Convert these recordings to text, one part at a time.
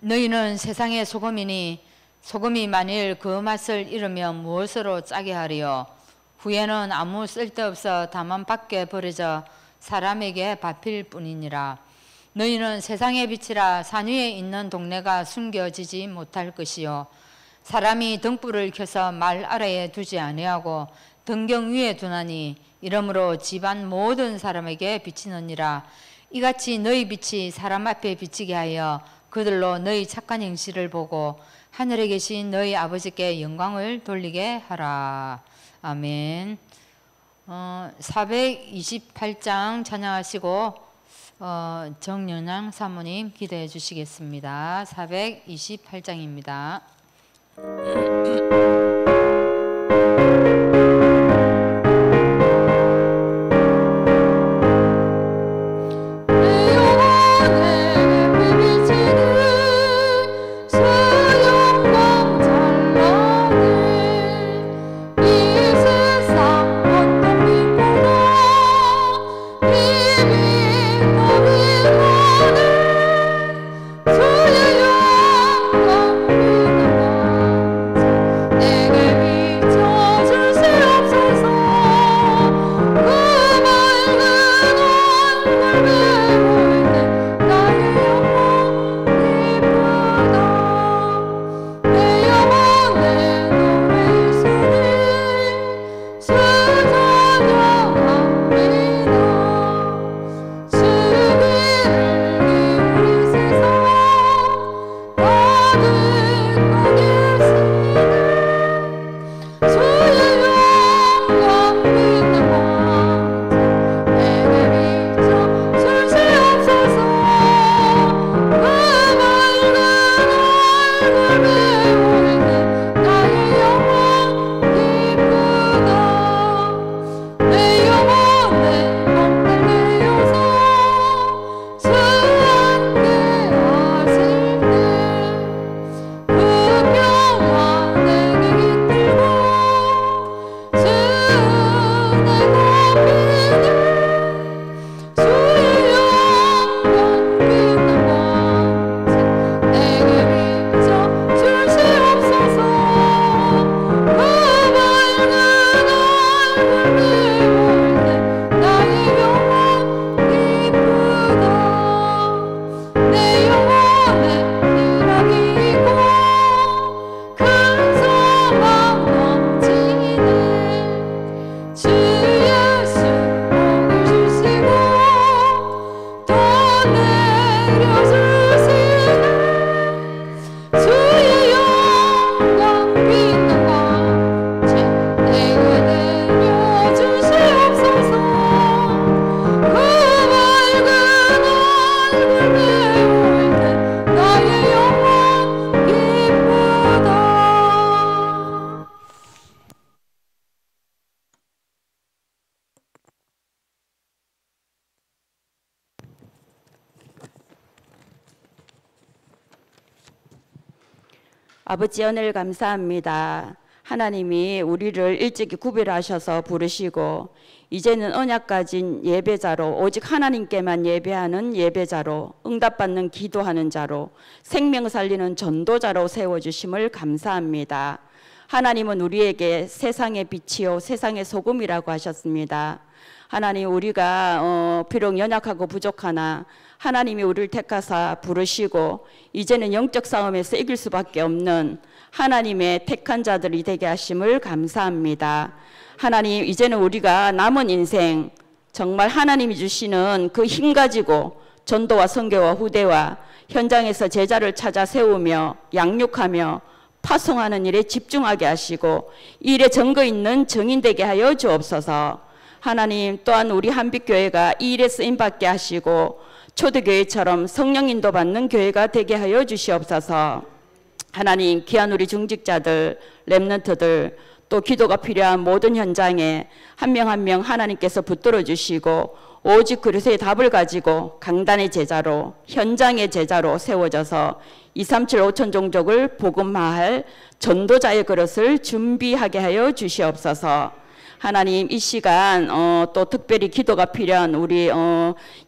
너희는 세상의 소금이니 소금이 만일 그 맛을 잃으면 무엇으로 짜게 하리요? 후에는 아무 쓸데없어 다만 밖에 버려져 사람에게 밟힐 뿐이니라. 너희는 세상의 빛이라. 산 위에 있는 동네가 숨겨지지 못할 것이요 사람이 등불을 켜서 말 아래에 두지 아니하고 등경 위에 두나니 이러므로 집안 모든 사람에게 비치느니라. 이같이 너희 빛이 사람 앞에 비치게 하여 그들로 너희 착한 행실을 보고 하늘에 계신 너희 아버지께 영광을 돌리게 하라. 아멘. 428장 찬양하시고 정연양 사모님 기도해 주시겠습니다. 428장입니다. 아버지 은혜를 감사합니다. 하나님이 우리를 일찍이 구별하셔서 부르시고 이제는 언약 가진 예배자로 오직 하나님께만 예배하는 예배자로 응답받는 기도하는 자로 생명 살리는 전도자로 세워주심을 감사합니다. 하나님은 우리에게 세상의 빛이요 세상의 소금이라고 하셨습니다. 하나님 우리가 비록 연약하고 부족하나 하나님이 우리를 택하사 부르시고 이제는 영적 싸움에서 이길 수밖에 없는 하나님의 택한 자들이 되게 하심을 감사합니다. 하나님 이제는 우리가 남은 인생 정말 하나님이 주시는 그 힘 가지고 전도와 선교와 후대와 현장에서 제자를 찾아 세우며 양육하며 파송하는 일에 집중하게 하시고 이 일에 증거 있는 증인 되게 하여 주옵소서. 하나님 또한 우리 한빛교회가 이 일에 쓰임받게 하시고 초대교회처럼 성령 인도받는 교회가 되게 하여 주시옵소서. 하나님 귀한 우리 중직자들 렘넌트들 또 기도가 필요한 모든 현장에 한 명 한 명 하나님께서 붙들어 주시고 오직 그리스도의 답을 가지고 강단의 제자로 현장의 제자로 세워져서 237 5천 종족을 복음화할 전도자의 그릇을 준비하게 하여 주시옵소서. 하나님 이 시간 또 특별히 기도가 필요한 우리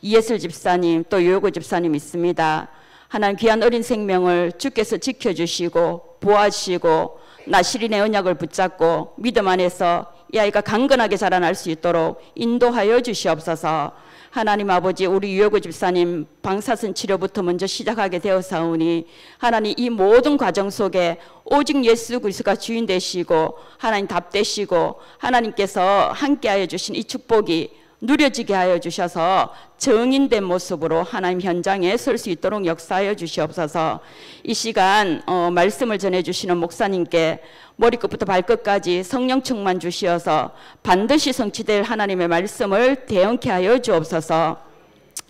이예슬 집사님 또 요요고 집사님 있습니다. 하나님 귀한 어린 생명을 주께서 지켜주시고 보호하시고 나시린의 언약을 붙잡고 믿음 안에서 이 아이가 강건하게 자라날 수 있도록 인도하여 주시옵소서. 하나님 아버지, 우리 유여구 집사님 방사선 치료부터 먼저 시작하게 되었사오니 하나님 이 모든 과정 속에 오직 예수 그리스도가 주인 되시고 하나님 답되시고 하나님께서 함께하여 주신 이 축복이 누려지게 하여 주셔서 정인된 모습으로 하나님 현장에 설 수 있도록 역사하여 주시옵소서. 이 시간 말씀을 전해주시는 목사님께 머리끝부터 발끝까지 성령 충만 주시어서 반드시 성취될 하나님의 말씀을 대언케 하여 주옵소서.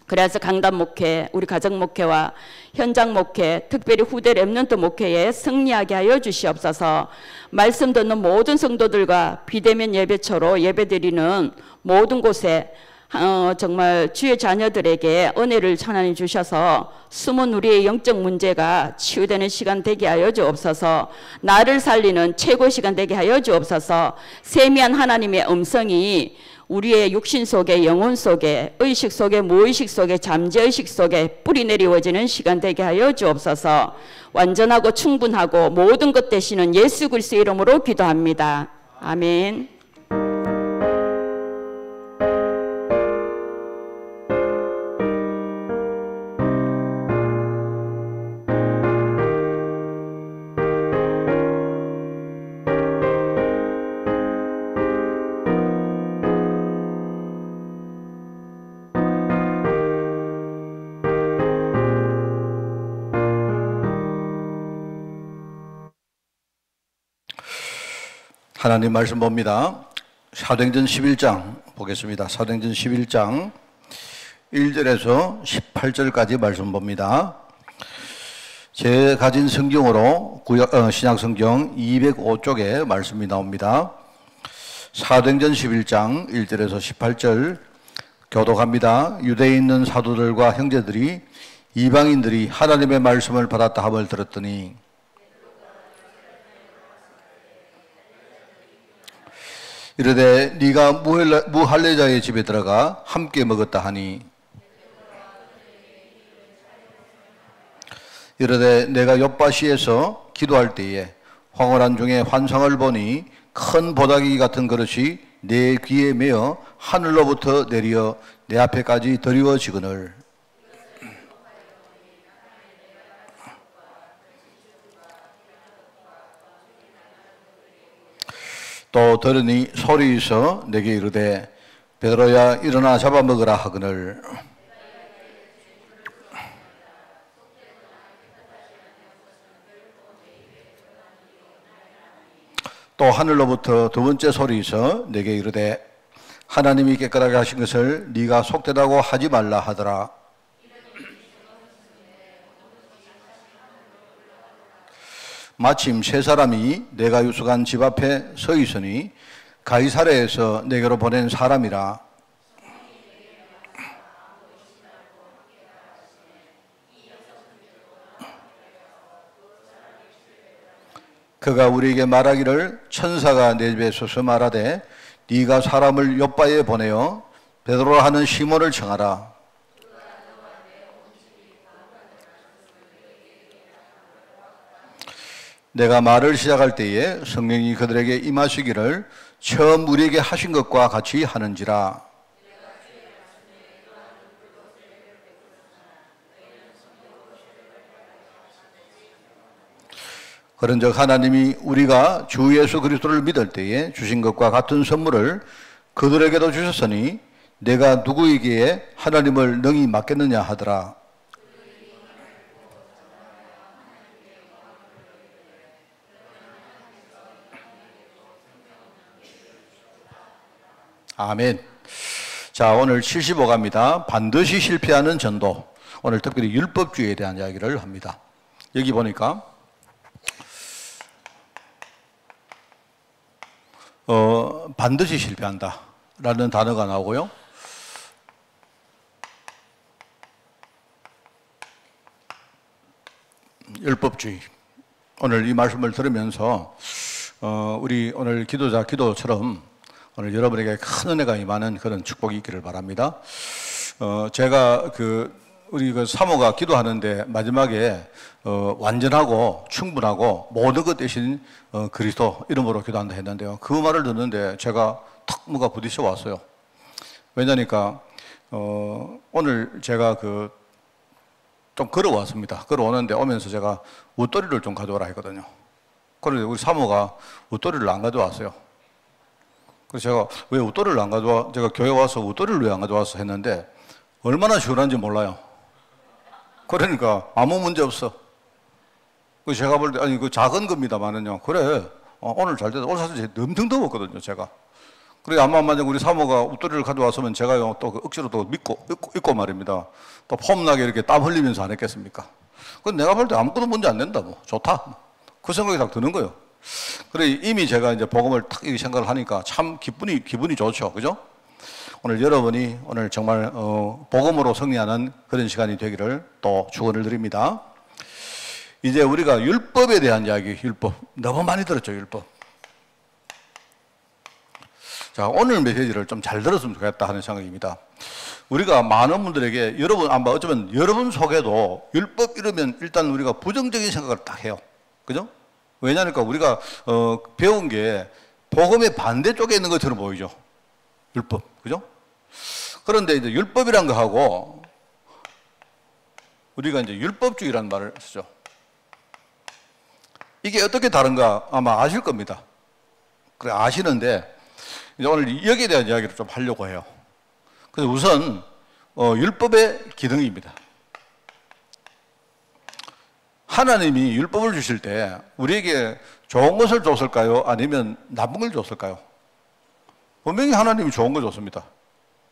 그래서 강단 목회, 우리 가정 목회와 현장 목회, 특별히 후대 렘넌트 목회에 승리하게 하여 주시옵소서. 말씀 듣는 모든 성도들과 비대면 예배처로 예배드리는 모든 곳에 정말 주의 자녀들에게 은혜를 하나님 주셔서 숨은 우리의 영적 문제가 치유되는 시간 되게 하여 주옵소서. 나를 살리는 최고의 시간 되게 하여 주옵소서. 세미한 하나님의 음성이 우리의 육신 속에, 영혼 속에, 의식 속에, 무의식 속에, 잠재의식 속에 뿌리 내리워지는 시간 되게 하여 주옵소서. 완전하고 충분하고 모든 것 되시는 예수 그리스도의 이름으로 기도합니다. 아멘. 하나님 말씀 봅니다. 사도행전 11장 보겠습니다. 사도행전 11장 1절에서 18절까지 말씀 봅니다. 제 가진 성경으로 신약성경 205쪽에 말씀이 나옵니다. 사도행전 11장 1절에서 18절 교독합니다. 유대에 있는 사도들과 형제들이 이방인들이 하나님의 말씀을 받았다 함을 들었더니 이르되 네가 무할례자의 집에 들어가 함께 먹었다 하니 이르되 내가 욥바시에서 기도할 때에 황홀한 중에 환상을 보니 큰 보자기 같은 그릇이 내 귀에 매어 하늘로부터 내려 내 앞에까지 드리워지거늘 또 들으니 소리 있어 내게 이르되 베드로야 일어나 잡아먹으라 하거늘 또 하늘로부터 두 번째 소리 있어 내게 이르되 하나님이 깨끗하게 하신 것을 네가 속되다고 하지 말라 하더라. 마침 세 사람이 내가 유숙한 집 앞에 서 있으니 가이사랴에서 내게로 보낸 사람이라. 그가 우리에게 말하기를 천사가 내 집에 서서 말하되 네가 사람을 욥바에 보내어 베드로라 하는 시몬을 청하라. 내가 말을 시작할 때에 성령이 그들에게 임하시기를 처음 우리에게 하신 것과 같이 하는지라. 그런즉 하나님이 우리가 주 예수 그리스도를 믿을 때에 주신 것과 같은 선물을 그들에게도 주셨으니 내가 누구에게 하나님을 능히 맡겠느냐 하더라. 아멘. 자, 오늘 75가입니다. 반드시 실패하는 전도. 오늘 특별히 율법주의에 대한 이야기를 합니다. 여기 보니까 반드시 실패한다 라는 단어가 나오고요. 율법주의. 오늘 이 말씀을 들으면서 우리 오늘 기도처럼 오늘 여러분에게 큰 은혜가 임하는 그런 축복이 있기를 바랍니다. 제가 우리 그 사모가 기도하는데 마지막에 완전하고 충분하고 모든 것 대신 그리스도 이름으로 기도한다 했는데요. 그 말을 듣는데 제가 탁 뭐가 부딪혀 왔어요. 왜냐니까 오늘 제가 좀 걸어왔습니다. 걸어오는데 오면서 제가 웃도리를 좀 가져오라 했거든요. 그런데 우리 사모가 웃도리를 안 가져왔어요. 그래서 제가 왜 웃도리를 안 가져와? 제가 교회 와서 웃도리를 왜 안 가져왔어? 했는데 얼마나 시원한지 몰라요. 그러니까 아무 문제 없어. 제가 볼 때 아니 그 작은 겁니다만은요. 그래 오늘 잘 됐다. 오늘 사실 엄청 더웠거든요. 제가. 그래 아마 만약 우리 사모가 웃도리를 가져왔으면 제가요 또 억지로 또 입고 말입니다. 또 폼나게 이렇게 땀 흘리면서 안 했겠습니까? 그건 내가 볼 때 아무것도 문제 안 된다. 뭐 좋다. 그 생각이 딱 드는 거예요. 그래 이미 제가 이제 복음을 탁 이 생각을 하니까 참 기분이 좋죠. 그죠? 오늘 여러분이 오늘 정말 복음으로 승리하는 그런 시간이 되기를 또 축원을 드립니다. 이제 우리가 율법에 대한 이야기, 율법 너무 많이 들었죠. 율법. 자, 오늘 메시지를 좀 잘 들었으면 좋겠다 하는 생각입니다. 우리가 많은 분들에게 여러분 아마 어쩌면 여러분 속에도 율법 이러면 일단 우리가 부정적인 생각을 딱 해요. 그죠? 왜냐니까 우리가 배운 게 복음의 반대쪽에 있는 것처럼 보이죠. 율법. 그죠? 그런데 이제 율법이란 거하고 우리가 이제 율법주의라는 말을 쓰죠. 이게 어떻게 다른가 아마 아실 겁니다. 그래 아시는데 이제 오늘 여기에 대한 이야기를 좀 하려고 해요. 그래서 우선 율법의 기능입니다. 하나님이 율법을 주실 때 우리에게 좋은 것을 줬을까요? 아니면 나쁜 걸 줬을까요? 분명히 하나님이 좋은 걸 줬습니다.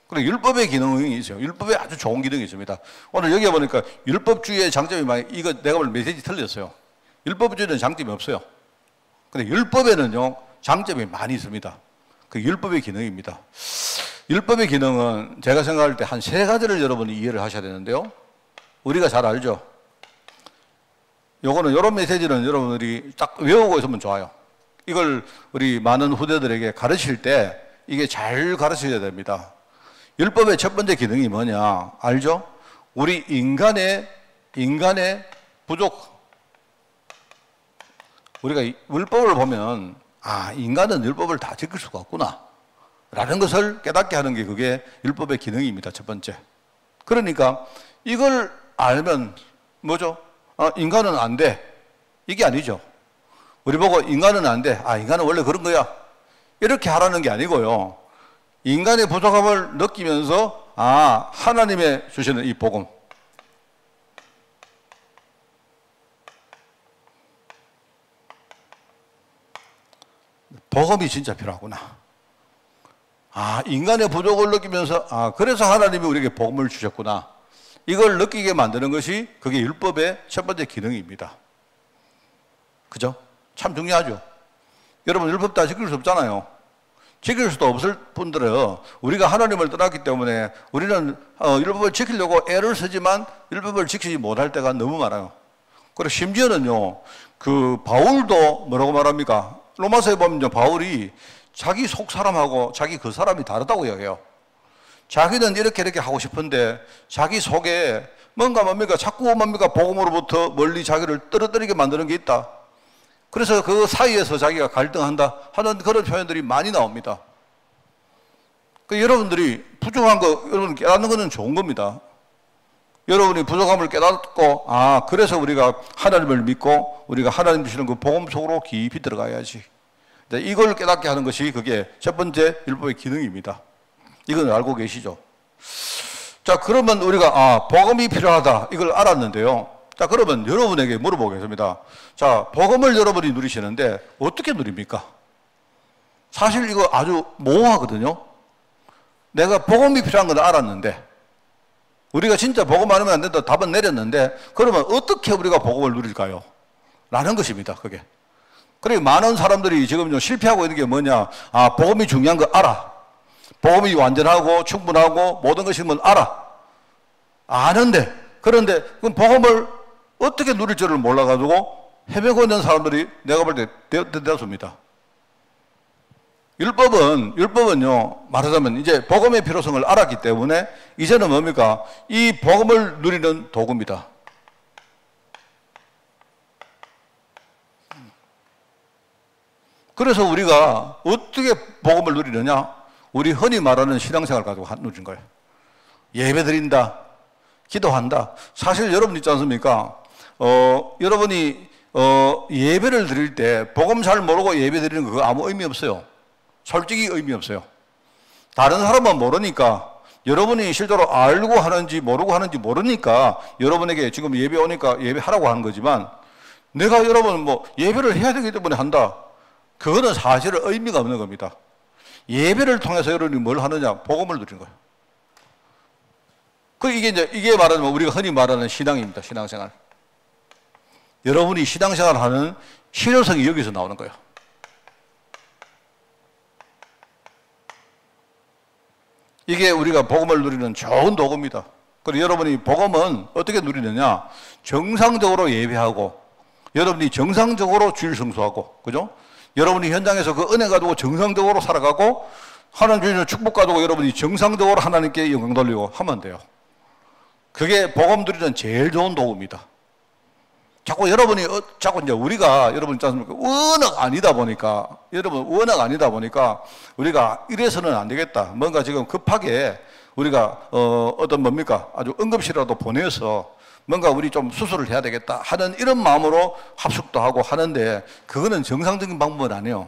그리고 율법의 기능이 있어요. 율법에 아주 좋은 기능이 있습니다. 오늘 여기 보니까 율법주의의 장점이 많이, 이거 내가 볼 메시지 틀렸어요. 율법주의는 장점이 없어요. 근데 율법에는요, 장점이 많이 있습니다. 그 율법의 기능입니다. 율법의 기능은 제가 생각할 때 한 세 가지를 여러분이 이해를 하셔야 되는데요. 우리가 잘 알죠? 요거는, 요런 메시지는 여러분들이 딱 외우고 있으면 좋아요. 이걸 우리 많은 후대들에게 가르칠 때 이게 잘 가르쳐야 됩니다. 율법의 첫 번째 기능이 뭐냐? 알죠? 우리 인간의 부족. 우리가 율법을 보면, 아, 인간은 율법을 다 지킬 수가 없구나. 라는 것을 깨닫게 하는 게 그게 율법의 기능입니다. 첫 번째. 그러니까 이걸 알면 뭐죠? 인간은 안 돼. 이게 아니죠. 우리 보고 인간은 안 돼. 아, 인간은 원래 그런 거야. 이렇게 하라는 게 아니고요. 인간의 부족함을 느끼면서 아, 하나님의 주시는 이 복음. 복음이 진짜 필요하구나. 아, 인간의 부족을 느끼면서 아, 그래서 하나님이 우리에게 복음을 주셨구나. 이걸 느끼게 만드는 것이 그게 율법의 첫 번째 기능입니다. 그죠? 참 중요하죠. 여러분 율법 다 지킬 수 없잖아요. 지킬 수도 없을 분들은 우리가 하나님을 떠났기 때문에 우리는 율법을 지키려고 애를 쓰지만 율법을 지키지 못할 때가 너무 많아요. 그리고 심지어는요, 그 바울도 뭐라고 말합니까? 로마서에 보면 바울이 자기 속 사람하고 자기 그 사람이 다르다고 이야기해요. 자기는 이렇게 하고 싶은데 자기 속에 뭡니까? 자꾸 복음으로부터 멀리 자기를 떨어뜨리게 만드는 게 있다. 그래서 그 사이에서 자기가 갈등한다 하는 그런 표현들이 많이 나옵니다. 여러분들이 부족한 거 여러분 깨닫는 거는 좋은 겁니다. 여러분이 부족함을 깨닫고 아, 그래서 우리가 하나님을 믿고 우리가 하나님 주시는 그 복음 속으로 깊이 들어가야지. 이걸 깨닫게 하는 것이 그게 첫 번째 율법의 기능입니다. 이건 알고 계시죠? 자, 그러면 우리가 아, 복음이 필요하다 이걸 알았는데요. 자, 그러면 여러분에게 물어보겠습니다. 자, 복음을 여러분이 누리시는데 어떻게 누립니까? 사실 이거 아주 모호하거든요. 내가 복음이 필요한 건 알았는데 우리가 진짜 복음 안 하면 안 된다 답은 내렸는데 그러면 어떻게 우리가 복음을 누릴까요? 라는 것입니다. 그게. 그리고 많은 사람들이 지금 좀 실패하고 있는 게 뭐냐? 아, 복음이 중요한 거 알아. 복음이 완전하고 충분하고 모든 것이 뭐 알아. 아는데 그런데 그럼 복음을 어떻게 누릴 줄을 몰라가지고 헤매고 있는 사람들이 내가 볼 때 대다수입니다. 율법은요, 말하자면 이제 복음의 필요성을 알았기 때문에 이제는 뭡니까? 이 복음을 누리는 도구입니다. 그래서 우리가 어떻게 복음을 누리느냐? 우리 흔히 말하는 신앙생활을 가지고 누린 거예요. 예배 드린다, 기도한다. 사실 여러분 있지 않습니까? 여러분이 예배를 드릴 때 복음 잘 모르고 예배 드리는 거 그거 아무 의미 없어요. 솔직히 의미 없어요. 다른 사람은 모르니까, 여러분이 실제로 알고 하는지 모르고 하는지 모르니까 여러분에게 지금 예배 오니까 예배하라고 하는 거지만, 내가 여러분 뭐 예배를 해야 되기 때문에 한다, 그거는 사실은 의미가 없는 겁니다. 예배를 통해서 여러분이 뭘 하느냐? 복음을 누리는 거예요. 이게 말하자면 우리가 흔히 말하는 신앙입니다. 신앙생활. 여러분이 신앙생활 하는 실효성이 여기서 나오는 거예요. 이게 우리가 복음을 누리는 좋은 도구입니다. 그리고 여러분이 복음은 어떻게 누리느냐? 정상적으로 예배하고, 여러분이 정상적으로 주일 성수하고, 그죠? 여러분이 현장에서 그 은혜 가지고 정상적으로 살아가고, 하나님 주시는 축복 가지고 여러분이 정상적으로 하나님께 영광 돌리고 하면 돼요. 그게 복음 누리는 제일 좋은 도구입니다. 자꾸 여러분이, 자꾸 이제 우리가, 여러분 있지 않습니까? 워낙 아니다 보니까, 우리가 이래서는 안 되겠다. 뭔가 지금 급하게 우리가, 아주 응급실이라도 보내서 뭔가 우리 좀 수술을 해야 되겠다 하는 이런 마음으로 합숙도 하고 하는데, 그거는 정상적인 방법은 아니에요.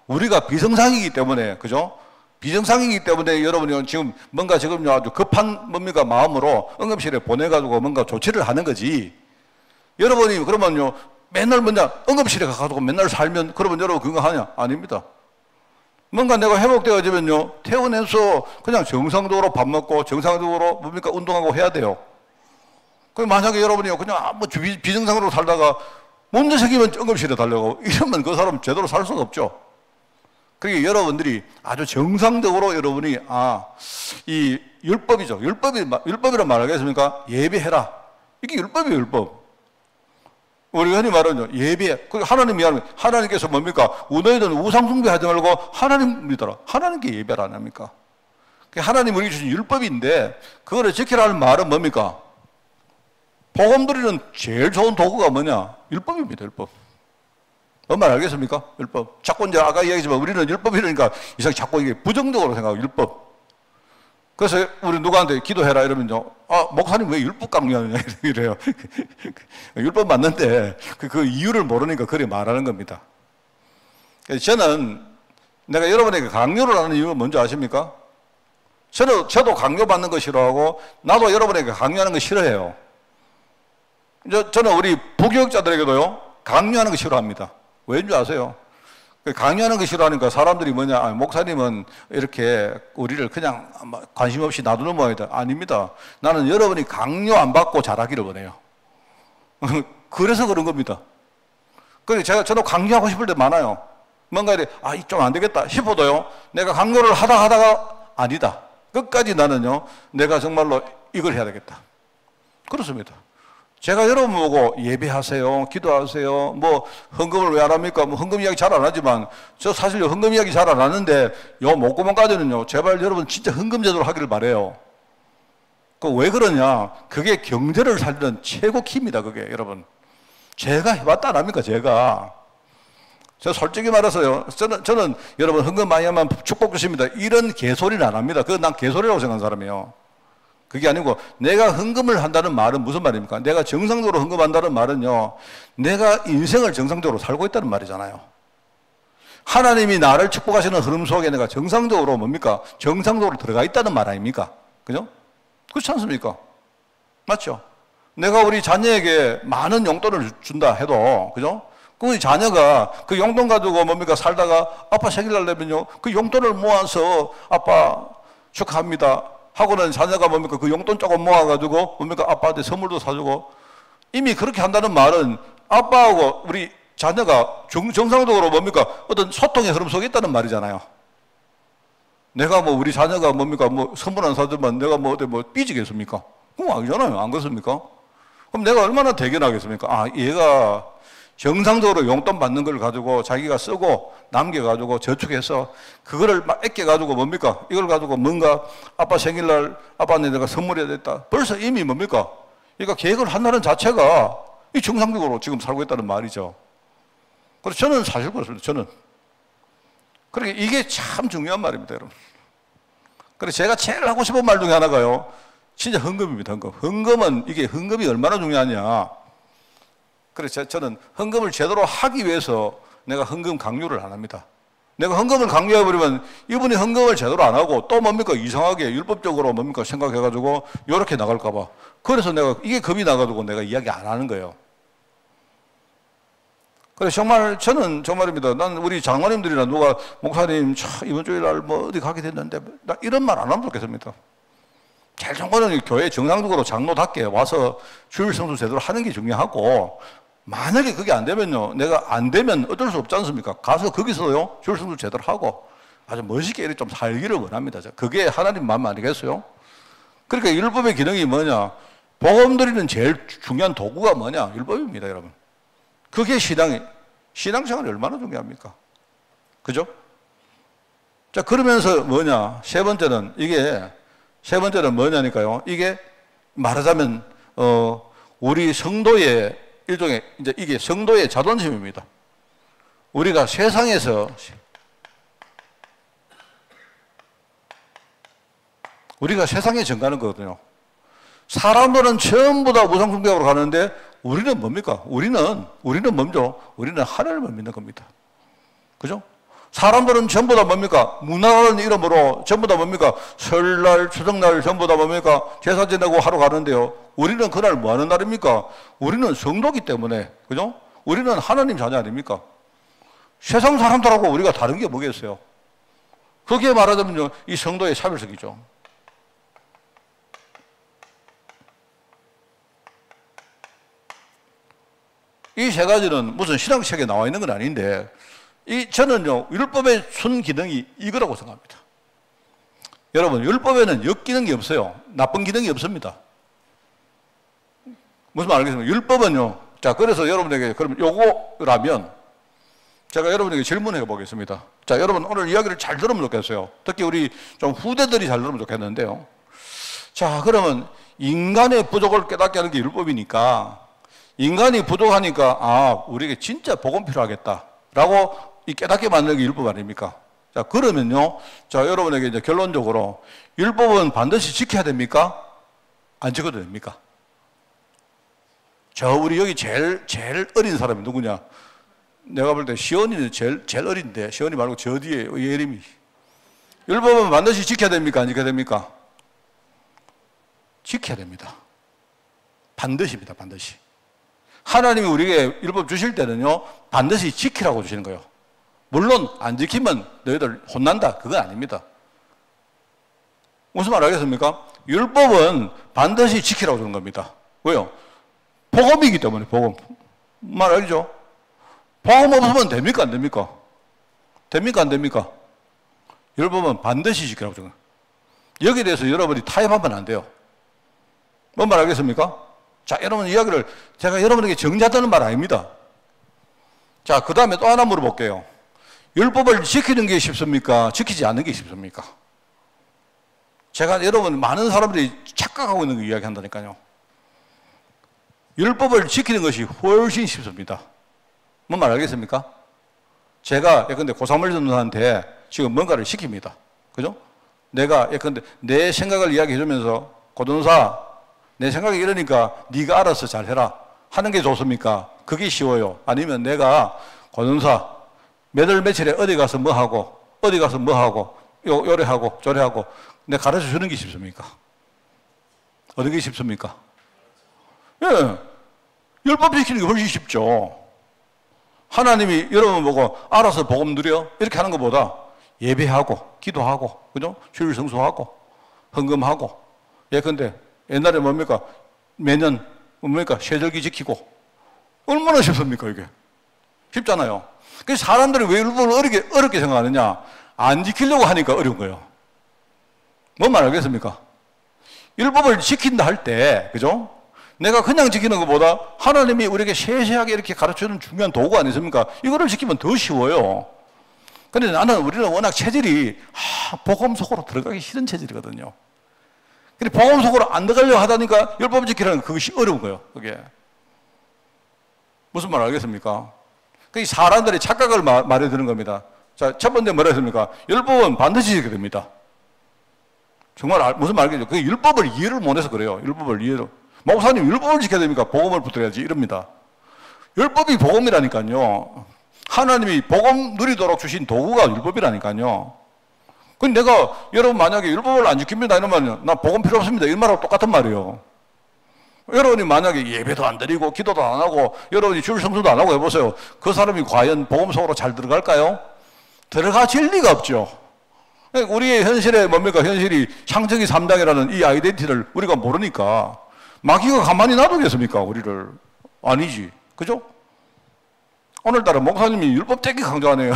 우리가 비정상이기 때문에, 그죠? 비정상이기 때문에 여러분이 지금 뭔가 지금 아주 급한 마음으로 응급실에 보내가지고 뭔가 조치를 하는 거지. 여러분이 그러면요, 맨날 응급실에 가가지고 맨날 살면 그러면 여러분 그거 하냐? 아닙니다. 뭔가 내가 회복되어지면요, 퇴원해서 그냥 정상적으로 밥 먹고 정상적으로 운동하고 해야 돼요. 만약에 여러분이 그냥 비정상으로 살다가 문제 생기면 응급실에 달려가고 이러면 그 사람 제대로 살 수가 없죠. 그러니까 여러분들이 아주 정상적으로 여러분이, 이 율법이죠. 율법이란 말하겠습니까? 예배해라. 이게 율법이에요, 율법. 우리가 흔히 말하는 예배, 하나님이 하나님께서 뭡니까? 너희들은 우상숭배하지 말고 하나님 믿어라. 하나님께 예배를 안 합니까? 하나님 우리에게 주신 율법인데, 그거를 지키라는 말은 뭡니까? 복음 드리는 제일 좋은 도구가 뭐냐? 율법입니다, 율법. 뭔 말 알겠습니까? 율법. 자꾸 이제 아까 이야기했지만 우리는 율법이라니까 이상하게 자꾸 이게 부정적으로 생각하고, 율법. 그래서 우리 누구한테 기도해라 이러면요, 목사님 왜 율법 강요하느냐 이래요. 율법 맞는데 그 이유를 모르니까 그렇게 말하는 겁니다. 저는 내가 여러분에게 강요를 하는 이유가 뭔지 아십니까? 저도 강요받는 거 싫어하고 나도 여러분에게 강요하는 거 싫어해요. 저는 우리 부교육자들에게도요, 강요하는 거 싫어합니다. 왜인지 아세요? 강요하는 거 싫어하니까 사람들이 목사님은 이렇게 우리를 그냥 관심 없이 놔두는 모양이다. 아닙니다. 나는 여러분이 강요 안 받고 자라기를 원해요. 그래서 그런 겁니다. 그래서 저도 강요하고 싶을 때 많아요. 뭔가 이래, 좀 안 되겠다 싶어도요, 내가 강요를 하다가 아니다. 끝까지 나는요, 내가 정말로 이걸 해야 되겠다. 그렇습니다. 제가 여러분 보고 예배하세요, 기도하세요, 헌금을 왜 안 합니까? 헌금 이야기 잘 안 하지만, 저 사실 헌금 이야기 잘 안 하는데, 요 목구멍까지는요, 제발 여러분 진짜 헌금 제도를 하기를 바래요. 왜 그러냐? 그게 경제를 살리는 최고 키입니다, 그게, 여러분. 제가 해봤다 안 합니까, 제가. 저 솔직히 말해서요, 저는 여러분 헌금 많이 하면 축복 주십니다, 이런 개소리는 안 합니다. 그건 난 개소리라고 생각하는 사람이에요. 그게 아니고, 내가 헌금을 한다는 말은 무슨 말입니까? 내가 정상적으로 헌금한다는 말은요, 내가 인생을 정상적으로 살고 있다는 말이잖아요. 하나님이 나를 축복하시는 흐름 속에 내가 정상적으로 정상적으로 들어가 있다는 말 아닙니까? 그죠? 그렇지 않습니까? 맞죠? 내가 우리 자녀에게 많은 용돈을 준다 해도, 그죠? 그 자녀가 그 용돈 가지고 살다가 아빠 생일날 되면요, 그 용돈을 모아서 아빠 축하합니다 하고는 자녀가 그 용돈 조금 모아가지고 아빠한테 선물도 사주고, 이미 그렇게 한다는 말은 아빠하고 우리 자녀가 정상적으로 어떤 소통의 흐름 속에 있다는 말이잖아요. 내가 우리 자녀가 선물 안 사주면 내가 어디 삐지겠습니까? 그건 아니잖아요. 안 그렇습니까? 그럼 내가 얼마나 대견하겠습니까? 얘가 정상적으로 용돈 받는 걸 가지고 자기가 쓰고 남겨가지고 저축해서 그거를 막 아껴가지고 뭡니까? 이걸 가지고 뭔가 아빠 생일날 아빠한테 내가 선물해야 됐다. 벌써 이미 뭡니까? 그러니까 계획을 한다는 자체가 이 정상적으로 지금 살고 있다는 말이죠. 그래서 저는 사실 그렇습니다. 저는. 그러니까 이게 참 중요한 말입니다, 여러분. 그래서 제가 제일 하고 싶은 말 중에 하나가요. 진짜 헌금입니다, 헌금. 헌금은 이게 헌금이 얼마나 중요하냐. 그래서 저는 헌금을 제대로 하기 위해서 내가 헌금 강요를 안 합니다. 내가 헌금을 강요해버리면 이분이 헌금을 제대로 안 하고 또 뭡니까? 이상하게 율법적으로 뭡니까? 생각해가지고 이렇게 나갈까봐. 그래서 내가 이게 겁이 나가지고 내가 이야기 안 하는 거예요. 그래서 정말 저는 정말입니다. 난 우리 장로님들이나 누가 목사님 이번 주일날 뭐 어디 가게 됐는데 나 이런 말 안 하면 좋겠습니다. 제일 좋은 거는 교회 정상적으로 장로답게 와서 주일 성수 제대로 하는 게 중요하고 만약에 그게 안 되면요. 내가 안 되면 어쩔 수 없지 않습니까? 가서 거기서요. 주일 성수 제대로 하고 아주 멋있게 이렇게 좀 살기를 원합니다. 그게 하나님 마음 아니겠어요? 그러니까 율법의 기능이 뭐냐? 복음 드리는 제일 중요한 도구가 뭐냐? 율법입니다, 여러분. 그게 신앙생활이 얼마나 중요합니까? 그죠? 자, 그러면서 뭐냐? 세 번째는 뭐냐니까요? 이게 말하자면, 우리 성도의 일종의, 이제 이게 성도의 자존심입니다. 우리가 세상에서 정가는 거거든요. 사람들은 전부 다 우상숭배하러 가는데 우리는 뭡니까? 우리는 뭐죠? 우리는 하나님을 믿는 겁니다. 그죠? 사람들은 전부 다 뭡니까? 문화라는 이름으로 전부 다 뭡니까? 설날, 추석날 전부 다 뭡니까? 제사 지내고 하러 가는데요. 우리는 그날 뭐 하는 날입니까? 우리는 성도기 때문에, 그죠? 우리는 하나님 자녀 아닙니까? 세상 사람들하고 우리가 다른 게 뭐겠어요? 그게 말하자면요, 이 성도의 차별성이죠. 이 세 가지는 무슨 신앙책에 나와 있는 건 아닌데, 저는요, 율법의 순기능이 이거라고 생각합니다. 여러분, 율법에는 역기능이 없어요. 나쁜 기능이 없습니다. 무슨 말 알겠습니까? 율법은요, 자, 그래서 여러분에게, 그러면 요거라면, 제가 여러분에게 질문해 보겠습니다. 자, 여러분, 오늘 이야기를 잘 들으면 좋겠어요. 특히 우리 좀 후대들이 잘 들으면 좋겠는데요. 자, 그러면 인간의 부족을 깨닫게 하는 게 율법이니까, 인간이 부족하니까, 우리에게 진짜 복음 필요하겠다라고 이 깨닫게 만드는 게 율법 아닙니까? 자, 그러면요. 자, 여러분에게 이제 결론적으로 율법은 반드시 지켜야 됩니까? 안 지켜도 됩니까? 우리 여기 제일 어린 사람이 누구냐? 내가 볼 때 시온이는 제일 어린데, 시온이 말고 저 뒤에 예림이. 율법은 반드시 지켜야 됩니까? 안 지켜야 됩니까? 지켜야 됩니다. 반드시입니다, 반드시. 하나님이 우리에게 율법 주실 때는요, 반드시 지키라고 주시는 거예요. 물론, 안 지키면 너희들 혼난다. 그건 아닙니다. 무슨 말 알겠습니까? 율법은 반드시 지키라고 주는 겁니다. 왜요? 복음이기 때문에, 복음. 말 알죠? 복음 없으면 됩니까? 안 됩니까? 됩니까? 안 됩니까? 율법은 반드시 지키라고 주는 거예요. 여기에 대해서 여러분이 타협하면 안 돼요. 뭔 말 알겠습니까? 자, 여러분 이야기를 제가 여러분에게 정죄하다는 말 아닙니다. 자, 그 다음에 또 하나 물어볼게요. 율법을 지키는 게 쉽습니까? 지키지 않는 게 쉽습니까? 제가 여러분 많은 사람들이 착각하고 있는 거 이야기한다니까요. 율법을 지키는 것이 훨씬 쉽습니다. 뭔 말 알겠습니까? 제가 예컨대 고3을 전도사한테 지금 뭔가를 시킵니다. 그죠? 내가 예컨대 내 생각을 이야기해 주면서 고전사 내 생각이 이러니까 네가 알아서 잘해라 하는 게 좋습니까? 그게 쉬워요. 아니면 내가 고전사 몇 월 며칠에 어디 가서 뭐 하고 어디 가서 뭐 하고 요래 하고 저래 하고 내가 가르쳐 주는 게 쉽습니까? 어느 게 쉽습니까? 예, 율법 지키는 게 훨씬 쉽죠. 하나님이 여러분 보고 알아서 복음 누려 이렇게 하는 것보다 예배하고 기도하고 그죠? 주일 성수하고 헌금하고 예컨대 옛날에 뭡니까? 매년 뭡니까? 세절기 지키고 얼마나 쉽습니까 이게? 쉽잖아요. 그래서 사람들이 왜 율법을 어렵게 생각하느냐? 안 지키려고 하니까 어려운 거예요. 뭔 말 알겠습니까? 율법을 지킨다 할 때, 그죠? 내가 그냥 지키는 것보다 하나님이 우리에게 세세하게 이렇게 가르쳐주는 중요한 도구 아니십니까? 이거를 지키면 더 쉬워요. 그런데 우리는 워낙 체질이 복음 속으로 들어가기 싫은 체질이거든요. 근데 복음 속으로 안 들어가려고 하다니까 율법 지키라는 그것이 어려운 거예요. 그게 무슨 말 알겠습니까? 그 사람들이 착각을 말해 드는 겁니다. 자, 첫 번째 뭐라 했습니까? 율법은 반드시 지켜야 됩니다. 정말 무슨 말이겠죠? 그 율법을 이해를 못해서 그래요. 율법을 이해를. 목사님 율법을 지켜야 됩니까? 복음을 붙들어야지 이럽니다. 율법이 복음이라니까요. 하나님이 복음 누리도록 주신 도구가 율법이라니까요. 근데 내가 여러분 만약에 율법을 안 지킵니다 이러면 나 복음 필요 없습니다 이런 말하고 똑같은 말이에요. 여러분이 만약에 예배도 안 드리고 기도도 안 하고 여러분이 주일 성수도 안 하고 해보세요. 그 사람이 과연 복음 속으로 잘 들어갈까요? 들어가질 리가 없죠. 우리의 현실에 뭡니까? 현실이 창세기 3장이라는 이 아이덴티티를 우리가 모르니까 마귀가 가만히 놔두겠습니까? 우리를. 아니지. 그죠? 오늘따라 목사님이 율법 되게 강조하네요.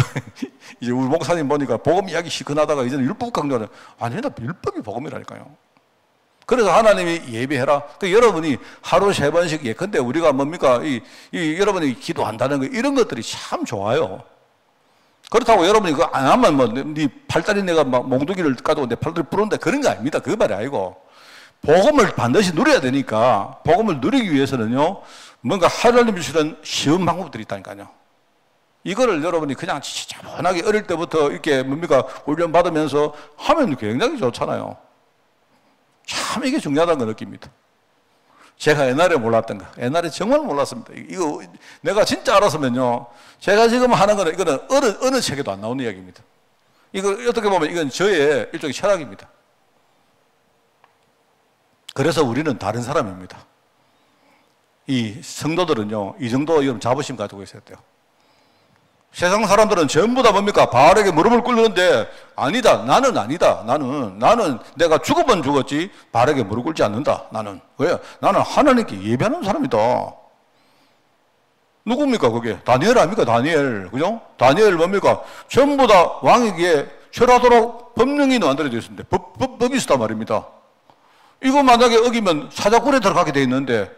이제 우리 목사님 보니까 복음 이야기 시큰하다가 이제는 율법 강조하네요. 아니다. 율법이 복음이라니까요. 그래서 하나님이 예배해라. 그 여러분이 하루 3번씩 예컨대 우리가 뭡니까? 여러분이 기도한다는 거 이런 것들이 참 좋아요. 그렇다고 여러분이 그거 안 하면 네 팔다리 내가 막 몽둥이를 까도 내 팔다리 부른다 그런 거 아닙니다. 그 말이 아니고 복음을 반드시 누려야 되니까 복음을 누리기 위해서는요 뭔가 하나님이 주시는 쉬운 방법들이 있다니까요. 이거를 여러분이 그냥 차분하게 어릴 때부터 이렇게 뭡니까 훈련 받으면서 하면 굉장히 좋잖아요. 참 이게 중요하다는 걸 느낍니다. 제가 옛날에 몰랐던 거, 옛날에 정말 몰랐습니다. 이거 내가 진짜 알았으면요, 제가 지금 하는 거는 이거는 어느 책에도 안 나오는 이야기입니다. 이거 어떻게 보면 이건 저의 일종의 철학입니다. 그래서 우리는 다른 사람입니다. 이 성도들은요, 이 정도 여러분 자부심 가지고 있어야 돼요. 세상 사람들은 전부 다 뭡니까? 바알에게 무릎을 꿇는데 아니다. 나는 아니다. 나는 내가 죽으면 죽었지 바알에게 무릎 꿇지 않는다. 나는. 왜? 나는 하나님께 예배하는 사람이다. 누굽니까 그게? 다니엘 아닙니까? 다니엘. 그죠? 다니엘 뭡니까? 전부 다 왕에게 절하도록 법령이 만들어져 있습니다. 법이 있었단 말입니다. 이거 만약에 어기면 사자굴에 들어가게 돼 있는데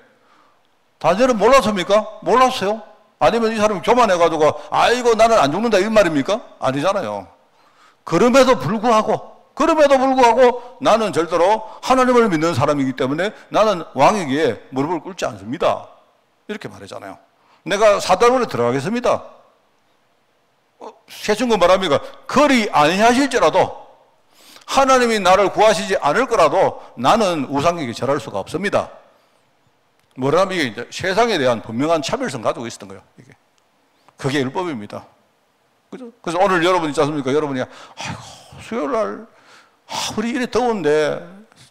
다니엘은 몰랐습니까? 몰랐어요. 아니면 이 사람이 교만해가지고 아이고 나는 안 죽는다 이 말입니까? 아니잖아요. 그럼에도 불구하고 나는 절대로 하나님을 믿는 사람이기 때문에 나는 왕에게 무릎을 꿇지 않습니다. 이렇게 말하잖아요. 내가 사다굴에 들어가겠습니다. 세춘구 말합니까? 그리 아니하실지라도 하나님이 나를 구하시지 않을 거라도 나는 우상에게 절할 수가 없습니다. 뭐라면 이게 이제 세상에 대한 분명한 차별성 가지고 있었던 거예요. 이게. 그게 율법입니다. 그죠? 그래서 오늘 여러분 있지 않습니까? 여러분이, 아이고, 수요일 날, 우리 이래 더운데,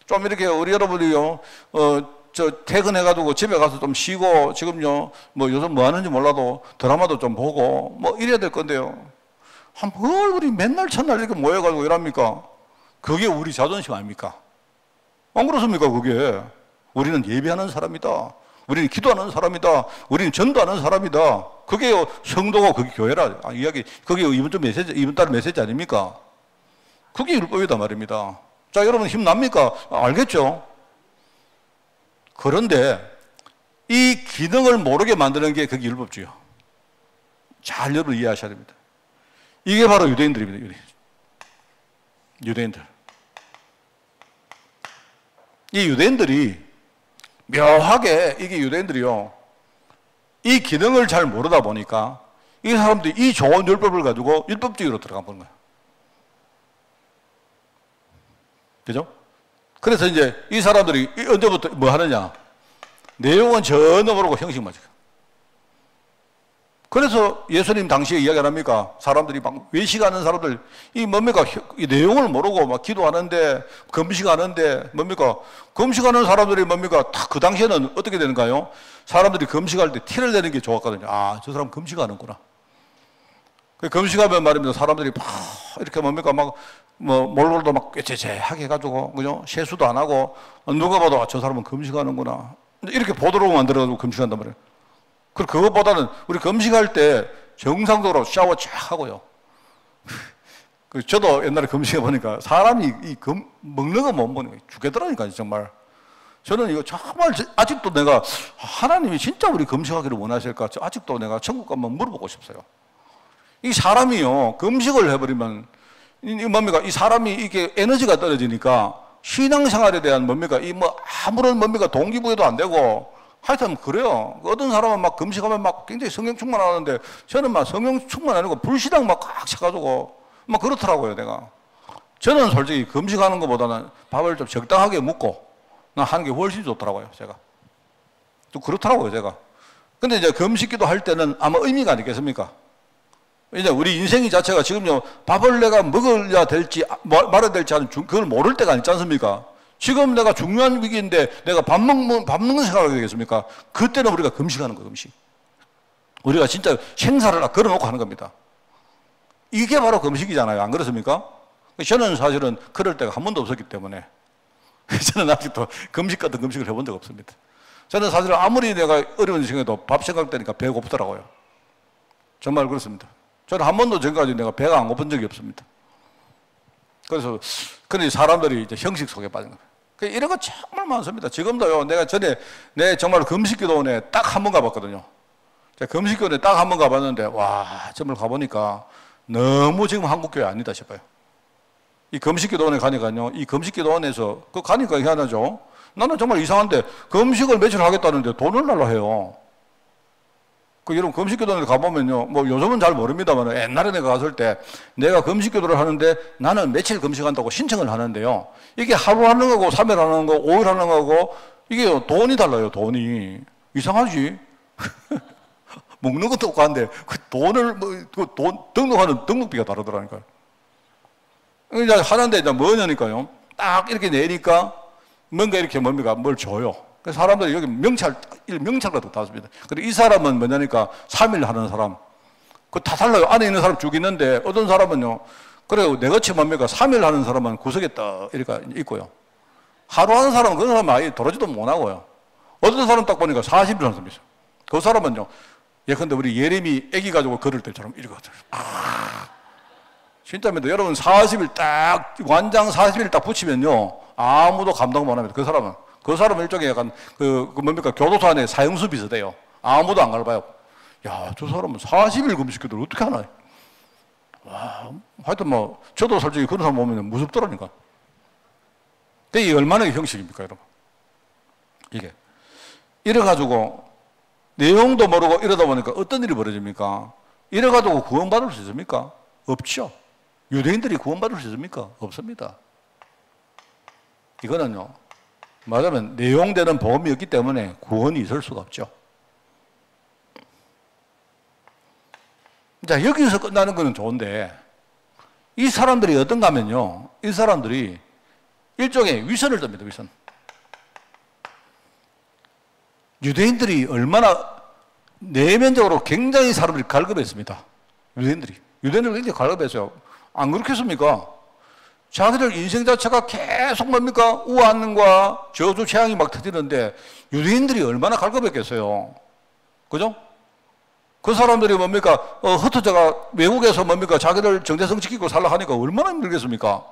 좀 이렇게 우리 여러분이요, 퇴근해가지고 집에 가서 좀 쉬고, 지금요, 뭐 요즘 뭐 하는지 몰라도 드라마도 좀 보고, 뭐 이래야 될 건데요. 뭘 우리 맨날 첫날 이렇게 모여가지고 이랍니까? 그게 우리 자존심 아닙니까? 안 그렇습니까, 그게? 우리는 예배하는 사람이다. 우리는 기도하는 사람이다. 우리는 전도하는 사람이다. 그게 성도고 그게 교회라. 이야기, 그게 이번 달 메시지 아닙니까? 그게 율법이다 말입니다. 자, 여러분 힘납니까? 알겠죠? 그런데 이 기능을 모르게 만드는 게 그게 율법주의요. 잘 여러분 이해하셔야 됩니다. 이게 바로 유대인들입니다. 유대인들. 이 유대인들이 묘하게 이게 유대인들이요. 이 기능을 잘 모르다 보니까 이 사람들이 이 좋은 율법을 가지고 율법주의로 들어가 보는 거예요. 그죠? 그래서 이제 이 사람들이 언제부터 뭐 하느냐? 내용은 전혀 모르고 형식만 지켜. 그래서 예수님 당시에 이야기를 합니까? 사람들이 막 외식하는 사람들, 이 뭡니까? 이 내용을 모르고 막 기도하는데, 금식하는데, 뭡니까? 금식하는 사람들이 뭡니까? 다 그 당시에는 어떻게 되는가요? 사람들이 금식할 때 티를 내는 게 좋았거든요. 아, 저 사람 금식하는구나. 그 금식하면 말입니다. 사람들이 막 이렇게 뭡니까? 막, 몰골도 막 꾀죄죄하게 해가지고, 그죠? 세수도 안 하고, 누가 봐도 저 사람은 금식하는구나. 이렇게 보도록 만들어가지고 금식한단 말이에요. 그것보다는 우리 금식할 때 정상적으로 샤워 쫙 하고요. 저도 옛날에 금식해 보니까 사람이 먹는 거 못 먹는 거 죽겠더라니까요, 정말. 저는 이거 정말 아직도 내가 하나님이 진짜 우리 금식하기를 원하실까? 아직도 내가 천국 가면 물어보고 싶어요. 이 사람이요, 금식을 해버리면, 뭡니까? 이 사람이 이게 에너지가 떨어지니까 신앙생활에 대한 뭡니까? 이 뭐 아무런 뭡니까? 동기부여도 안 되고 하여튼 그래요. 어떤 사람은 막 금식하면 막 굉장히 성령 충만하는데 저는 막 성령 충만 아니고 불신앙 막 꽉 차가지고 막 그렇더라고요, 내가. 저는 솔직히 금식하는 것보다는 밥을 좀 적당하게 먹고 나 하는 게 훨씬 좋더라고요, 제가. 좀 그렇더라고요, 제가. 근데 이제 금식기도 할 때는 아마 의미가 아니겠습니까? 이제 우리 인생이 자체가 지금요, 밥을 내가 먹어야 될지 말아야 될지 하는 그걸 모를 때가 있지 않습니까? 지금 내가 중요한 위기인데 내가 밥 먹는 생각을 하게 되겠습니까? 그때는 우리가 금식하는 거예요, 금식. 우리가 진짜 생사를 걸어놓고 하는 겁니다. 이게 바로 금식이잖아요. 안 그렇습니까? 저는 사실은 그럴 때가 한 번도 없었기 때문에 저는 아직도 금식 같은 금식을 해본 적 없습니다. 저는 사실 아무리 내가 어려운 시간에도 밥 생각되니까 배가 고프더라고요. 정말 그렇습니다. 저는 한 번도 지금까지 내가 배가 안 고픈 적이 없습니다. 그래서 사람들이 이제 형식 속에 빠진 거예요. 이런 거 정말 많습니다. 지금도요, 내가 전에 내 정말 금식기도원에 딱 한 번 가봤거든요. 제가 금식기도원에 딱 한 번 가봤는데, 와, 정말 가보니까 너무 지금 한국교회 아니다 싶어요. 이 금식기도원에 가니까요, 이 금식기도원에서, 가니까 희한하죠? 나는 정말 이상한데, 금식을 며칠 하겠다는데 돈을 날라 해요. 여러분, 금식기도원에 가보면요, 뭐 요즘은 잘 모릅니다만, 옛날에 내가 갔을 때, 내가 금식기도를 하는데, 나는 며칠 금식한다고 신청을 하는데요. 이게 하루 하는 거고, 3일 하는 거, 5일 하는 거고, 이게 돈이 달라요, 돈이. 이상하지? 먹는 것도 없고 한데, 그 돈을, 등록하는 등록비가 다르더라니까요. 이제 하는데 이제 뭐냐니까요. 딱 이렇게 내니까 뭔가 이렇게 뭡니까? 뭘 줘요. 그래서 사람들이 여기 명찰 같은 거 땄습니다. 그리고 이 사람은 뭐냐니까 3일 하는 사람. 그거 다 달라요. 안에 있는 사람 쭉 있는데 어떤 사람은요. 그래요. 내같이 뭡니까? 3일 하는 사람은 구석에 딱 이렇게 있고요. 하루 하는 사람은 그 사람은 아예 도러지도 못하고요. 어떤 사람 딱 보니까 40일 하는 사람이 있어요. 그 사람은요. 예컨대 우리 예림이 애기 가지고 걸을 때처럼 이렇게 하더라고요. 진짜입니다. 여러분 40일 딱 완장 40일 딱 붙이면요 아무도 감당 못합니다. 그 사람은 일종의 약간 그 뭡니까 교도소 안에 사형수 비슷해요. 아무도 안 가봐요. 야, 저 사람은 40일 금식기도를 어떻게 하나? 와, 하여튼 뭐 저도 솔직히 그런 사람 보면 무섭더라니까. 근데 이게 얼마나 형식입니까, 여러분? 이게 이래가지고 내용도 모르고 이러다 보니까 어떤 일이 벌어집니까? 이래가지고 구원받을 수 있습니까? 없죠. 유대인들이 구원받을 수 있습니까? 없습니다. 이거는요, 말하자면 내용되는 복음이 없기 때문에 구원이 있을 수가 없죠. 자, 여기서 끝나는 거는 좋은데, 이 사람들이 어떤가 하면요, 이 사람들이 일종의 위선을 듭니다, 위선. 유대인들이 얼마나 내면적으로 굉장히 사람들이 갈급했습니다. 유대인들이 굉장히 갈급했어요. 안 그렇겠습니까? 자기들 인생 자체가 계속 뭡니까? 우환과 저주 재앙이 막 터지는데 유대인들이 얼마나 갈급했겠어요. 그죠? 그 사람들이 뭡니까? 흩어져가 외국에서 뭡니까? 자기들 정체성 지키고 살라 하니까 얼마나 힘들겠습니까?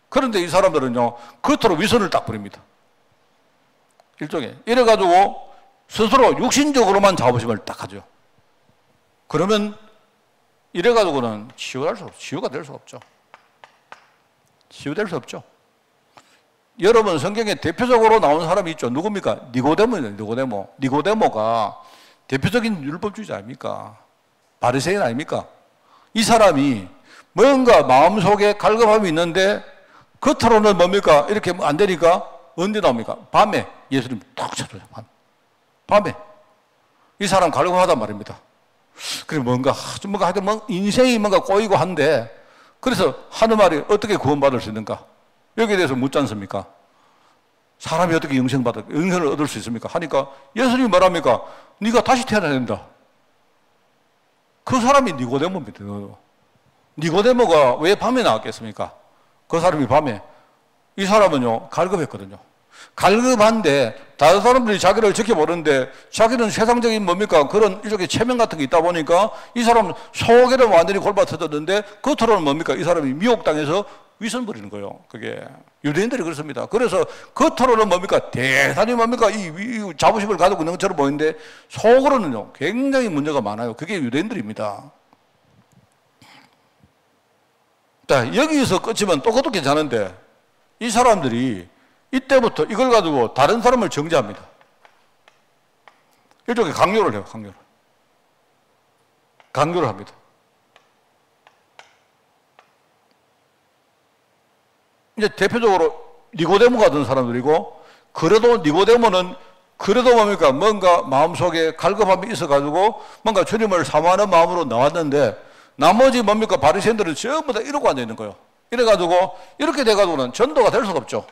그런데 이 사람들은요, 그토록 위선을 딱 부립니다. 일종의. 이래가지고 스스로 육신적으로만 자부심을 딱 하죠. 그러면 이래가지고는 치유가 될 수 없죠. 치유될 수 없죠. 여러분 성경에 대표적으로 나온 사람이 있죠. 누굽니까? 니고데모예요. 니고데모가 대표적인 율법주의자 아닙니까? 바리새인 아닙니까? 이 사람이 뭔가 마음속에 갈급함이 있는데 겉으로는 뭡니까? 이렇게 안 되니까 언제 나옵니까? 밤에 예수님 딱 찾아요. 밤에. 이 사람 갈급하단 말입니다. 그래 뭔가 하여튼 인생이 뭔가 꼬이고 한데 그래서 하는 말이 어떻게 구원받을 수 있는가? 여기에 대해서 묻지 않습니까? 사람이 어떻게 영생을 얻을 수 있습니까? 하니까 예수님이 말합니까? 네가 다시 태어나야 된다. 그 사람이 니고데모입니다. 니고데모가 왜 밤에 나왔겠습니까? 그 사람이 밤에. 이 사람은요 갈급했거든요. 갈급한데 다른 사람들이 자기를 지켜보는데 자기는 세상적인 뭡니까? 그런 일종의 체면 같은 게 있다 보니까 이 사람 속에는 완전히 골바 터졌는데 겉으로는 뭡니까? 이 사람이 미혹당해서 위선 부리는 거예요. 그게 유대인들이 그렇습니다. 그래서 겉으로는 뭡니까? 대단히 뭡니까? 이 자부심을 가지고 있는 것처럼 보이는데 속으로는요 굉장히 문제가 많아요. 그게 유대인들입니다. 자, 여기서 끝이면 또 그것도 괜찮은데 이 사람들이 이때부터 이걸 가지고 다른 사람을 정죄합니다. 일종의 강요를 해요. 강요를 합니다. 이제 대표적으로 니고데모 같은 사람들이고, 그래도 니고데모는 그래도 뭡니까? 뭔가 마음속에 갈급함이 있어가지고 뭔가 주님을 사모하는 마음으로 나왔는데, 나머지 뭡니까? 바리새인들은 전부 다 이러고 앉아 있는 거예요. 이래가지고 이렇게 돼가지고는 전도가 될 수가 없죠.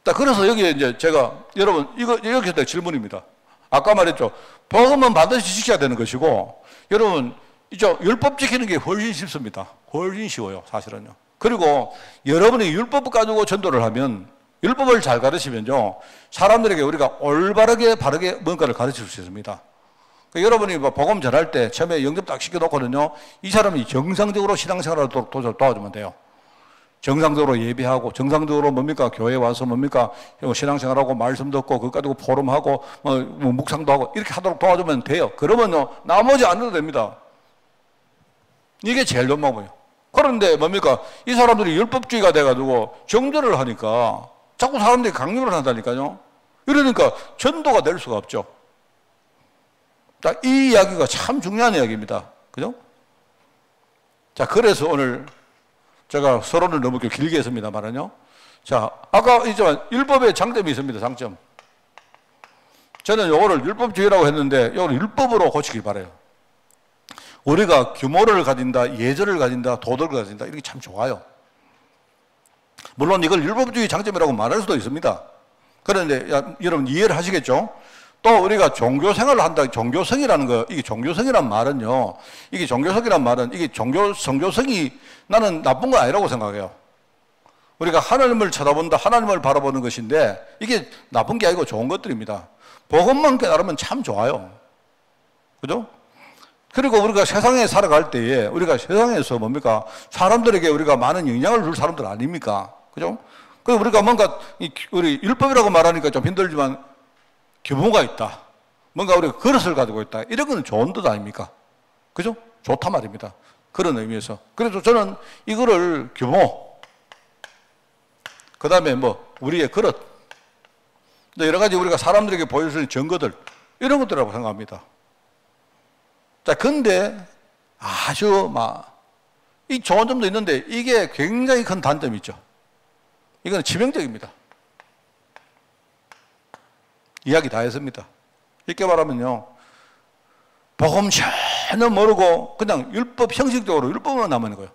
자, 그래서 여기에 이제 제가 여러분 여기서 질문입니다. 아까 말했죠. 복음은 반드시 지켜야 되는 것이고, 여러분 이제 율법 지키는 게 훨씬 쉽습니다. 훨씬 쉬워요, 사실은요. 그리고 여러분이 율법 가지고 전도를 하면, 율법을 잘 가르치면요 사람들에게 우리가 올바르게 바르게 뭔가를 가르칠 수 있습니다. 그러니까 여러분이 복음 전할 때 처음에 영접 딱 시켜놓고는요 이 사람이 정상적으로 신앙생활을 도와주면 돼요. 정상적으로 예배하고, 정상적으로 뭡니까? 교회 와서 뭡니까? 신앙생활하고, 말씀 듣고, 그거 가지고 포럼하고, 뭐 묵상도 하고, 이렇게 하도록 도와주면 돼요. 그러면요, 나머지 안 해도 됩니다. 이게 제일 좋은 그런데 뭡니까? 이 사람들이 율법주의가 돼가지고 정죄를 하니까 자꾸 사람들이 강요를 한다니까요. 이러니까 전도가 될 수가 없죠. 자, 이 이야기가 참 중요한 이야기입니다. 그죠? 자, 그래서 오늘 제가 서론을 너무 길게 했습니다만은요. 자, 아까 있지만 율법에 장점이 있습니다. 장점. 저는 요거를 율법주의라고 했는데 요거를 율법으로 고치길 바라요. 우리가 규모를 가진다, 예절을 가진다, 도덕을 가진다, 이게 참 좋아요. 물론 이걸 율법주의 장점이라고 말할 수도 있습니다. 그런데 여러분 이해를 하시겠죠? 또 우리가 종교생활을 한다, 종교성이라는 거, 이게 종교성이란 말은요, 이게 종교성이란 말은 이게 성교성이 나는 나쁜 거 아니라고 생각해요. 우리가 하나님을 쳐다본다, 하나님을 바라보는 것인데 이게 나쁜 게 아니고 좋은 것들입니다. 복음만 깨달으면 참 좋아요. 그죠? 그리고 우리가 세상에 살아갈 때에 우리가 세상에서 뭡니까? 사람들에게 우리가 많은 영향을 줄 사람들 아닙니까? 그죠? 그래서 우리가 뭔가 우리 율법이라고 말하니까 좀 힘들지만 규모가 있다. 뭔가 우리가 그릇을 가지고 있다. 이런 건 좋은 뜻 아닙니까? 그죠? 좋단 말입니다. 그런 의미에서. 그래서 저는 이거를 규모, 그 다음에 뭐 우리의 그릇, 여러 가지 우리가 사람들에게 보여줄 수 있는 증거들, 이런 것들이라고 생각합니다. 자, 근데 아주 이 좋은 점도 있는데 이게 굉장히 큰 단점이 있죠. 이건 치명적입니다. 이야기 다 했습니다. 이렇게 말하면요, 복음 전혀 모르고 그냥 율법, 형식적으로 율법만 남는 거예요.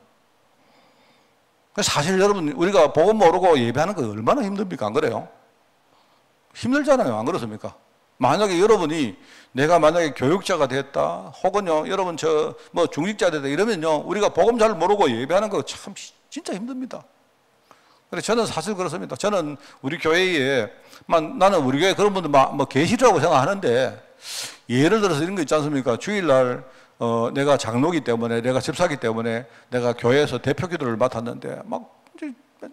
사실 여러분, 우리가 복음 모르고 예배하는 거 얼마나 힘듭니까? 안 그래요? 힘들잖아요. 안 그렇습니까? 만약에 여러분이 내가 만약에 교육자가 됐다, 혹은요, 여러분 뭐 중직자 됐다 이러면요, 우리가 복음 잘 모르고 예배하는 거 참 진짜 힘듭니다. 그래서 저는 사실 그렇습니다. 저는 우리 교회에, 나는 우리 교회 그런 분들 뭐 계시라고 생각하는데, 예를 들어서 이런 거 있지 않습니까? 주일날 내가 장로기 때문에, 내가 집사기 때문에 내가 교회에서 대표 기도를 맡았는데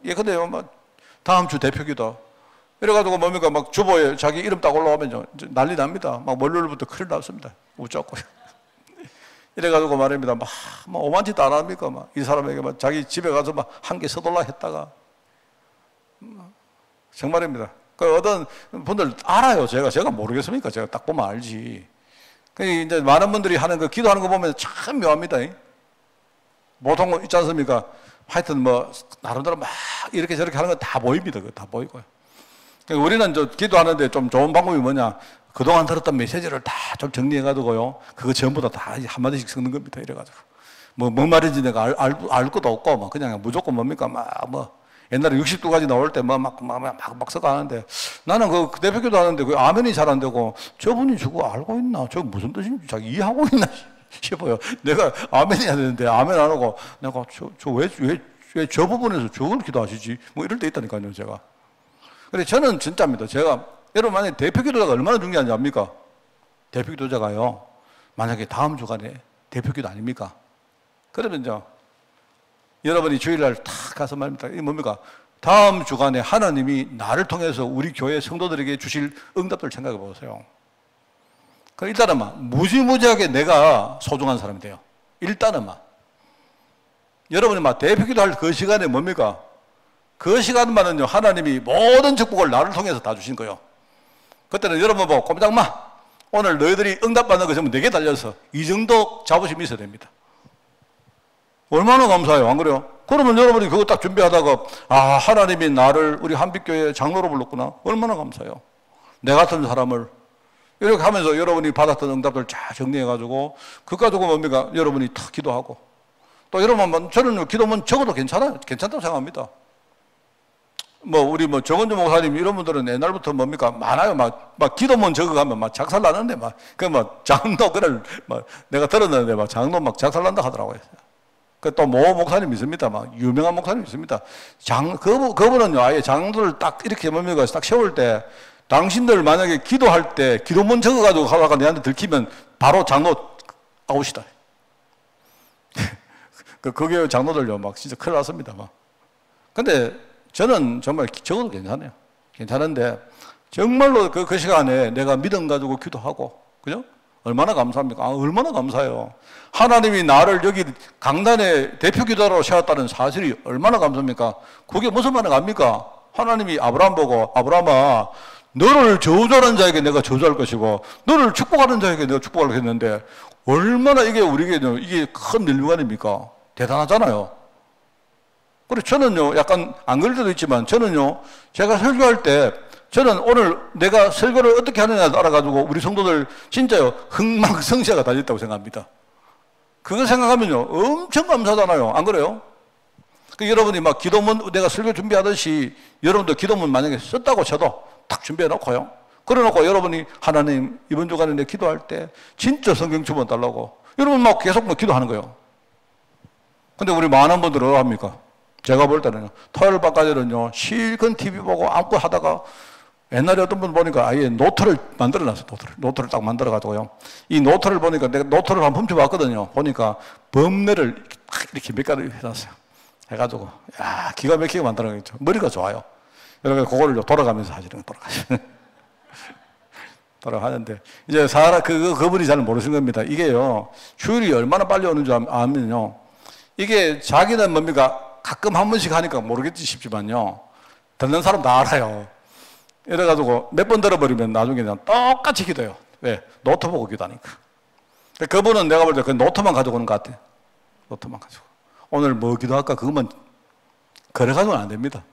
예컨대 다음 주 대표 기도 이래가지고 뭡니까? 주보에 자기 이름 딱 올라오면 난리 납니다. 월요일부터 큰일 났습니다. 웃자고. 이래가지고 말입니다. 오만짓도 안 합니까? 이 사람에게 자기 집에 가서 한 개 서둘러 했다가. 정말입니다. 그 어떤 분들 알아요. 제가 모르겠습니까? 제가 딱 보면 알지. 이제 많은 분들이 하는 거, 기도하는 거 보면 참 묘합니다. 보통 있지 않습니까? 하여튼 나름대로 이렇게 저렇게 하는 거 다 보입니다. 다 보이고요. 우리는 기도하는데 좀 좋은 방법이 뭐냐? 그동안 들었던 메시지를 다 좀 정리해가지고요. 그거 전부 다 한마디씩 쓰는 겁니다. 이래가지고. 뭔 말인지 내가 알 것도 없고, 그냥 무조건 뭡니까? 옛날에 60도까지 나올 때 막 써가는데, 나는 그 대표기도 하는데 그 아멘이 잘 안 되고, 저분이 저거 알고 있나? 저거 무슨 뜻인지 자기 이해하고 있나 싶어요. 내가 아멘이 해야 되는데 아멘 안 하고, 내가 왜 왜 저 부분에서 저걸 기도하시지? 뭐 이럴 때 있다니까요, 제가. 근데 저는 진짜입니다. 제가, 여러분 만약에 대표 기도자가 얼마나 중요한지 압니까? 대표 기도자가요, 만약에 다음 주간에 대표 기도 아닙니까? 그러면 여러분이 주일날 탁 가서 말입니다. 이게 뭡니까? 다음 주간에 하나님이 나를 통해서 우리 교회 성도들에게 주실 응답을 생각해 보세요. 그럼 일단은 무지무지하게 내가 소중한 사람이 돼요. 일단은 여러분이 대표 기도할 그 시간에 뭡니까? 그 시간만은요, 하나님이 모든 축복을 나를 통해서 다 주신 거예요. 그때는 여러분 보고 꼼짝 마! 오늘 너희들이 응답받는 거 전부 내게 달려서 이 정도 자부심이 있어야 됩니다. 얼마나 감사해요, 안 그래요? 그러면 여러분이 그거 딱 준비하다가, 아, 하나님이 나를 우리 한빛교회 장로로 불렀구나. 얼마나 감사해요. 내 같은 사람을. 이렇게 하면서 여러분이 받았던 응답들 잘 정리해가지고, 그거 가지고 뭡니까? 여러분이 탁 기도하고. 또 여러분, 저는 기도문 적어도 괜찮다고 생각합니다. 우리 정원주 목사님 이런 분들은 옛날부터 뭡니까? 많아요. 막 기도문 적어가면 작살 나는데 장로, 내가 들었는데 장로 작살 난다 하더라고요. 또 모 목사님 있습니다. 유명한 목사님 있습니다. 그분은요, 아예 장로를 딱 이렇게 뭡니까? 딱 세울 때, 당신들 만약에 기도할 때 기도문 적어가지고 가다가 내한테 들키면 바로 장로 아웃이다. 그게 장로들요, 진짜 큰일 났습니다. 근데 저는 정말 적어도 괜찮아요. 괜찮은데, 정말로 그 시간에 내가 믿음 가지고 기도하고, 그죠? 얼마나 감사합니까? 얼마나 감사해요. 하나님이 나를 여기 강단에 대표 기도자로 세웠다는 사실이 얼마나 감사합니까? 그게 무슨 말인가 합니까? 하나님이 아브라함 보고, 아브라함아, 너를 저주하는 자에게 내가 저주할 것이고, 너를 축복하는 자에게 내가 축복하려고 했는데, 얼마나 이게 큰 멸류관입니까? 대단하잖아요. 그리고 저는요, 약간 안 그럴 때도 있지만, 저는요, 제가 설교할 때, 저는 오늘 내가 설교를 어떻게 하느냐에 따라가지고 우리 성도들 진짜요, 흥망성쇠가 달렸다고 생각합니다. 그거 생각하면요, 엄청 감사하잖아요. 안 그래요? 여러분이 기도문, 내가 설교 준비하듯이 여러분도 기도문 만약에 썼다고 쳐도 딱 준비해 놓고요. 그래 놓고 여러분이 하나님, 이번 주간에 내가 기도할 때 진짜 성경 주문 달라고. 여러분 계속 기도하는 거예요. 근데 우리 많은 분들은 뭐 합니까? 제가 볼 때는요, 토요일 밤까지는요, 실컷 TV 보고 안고 하다가 옛날에 어떤 분 보니까 아예 노트를 만들어 놨어요. 노트를 딱 만들어 가지고요. 이 노트를 보니까 내가 노트를 한번 훔쳐봤거든요. 보니까 범례를 이렇게 몇 가지 해놨어요. 해가지고, 야, 기가 막히게 만들어놨죠. 머리가 좋아요. 그래서 그거를 돌아가면서 하시는 거, 돌아가는데. 이제 그분이 잘 모르시는 겁니다. 이게요, 휴일이 얼마나 빨리 오는 줄 아면요. 이게 자기는 뭡니까? 가끔 한 번씩 하니까 모르겠지 싶지만요. 듣는 사람 다 알아요. 이래가지고 몇 번 들어버리면 나중에 그냥 똑같이 기도해요. 왜? 노트 보고 기도하니까. 그분은 내가 볼 때 그 노트만 가지고 오는 것 같아. 노트만 가지고. 오늘 뭐 기도할까? 그것만 걸어가지고는 안 됩니다.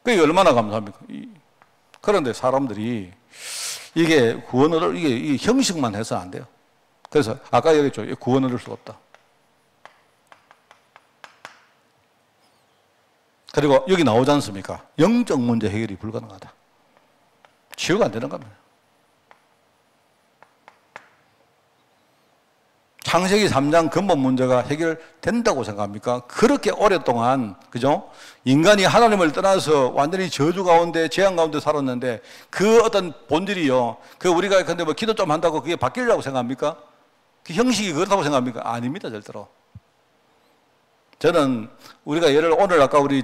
그게 얼마나 감사합니까? 그런데 사람들이 이게 구원을, 이게 형식만 해서 안 돼요. 그래서 아까 얘기했죠. 구원을 얻을 수가 없다. 그리고 여기 나오지 않습니까? 영적 문제 해결이 불가능하다. 치유가 안 되는 겁니다. 창세기 3장 근본 문제가 해결된다고 생각합니까? 그렇게 오랫동안, 그죠? 인간이 하나님을 떠나서 완전히 저주 가운데, 재앙 가운데 살았는데, 그 어떤 본질이요. 우리가 근데 기도 좀 한다고 그게 바뀌려고 생각합니까? 그 형식이 그렇다고 생각합니까? 아닙니다, 절대로. 저는 우리가 오늘 아까 우리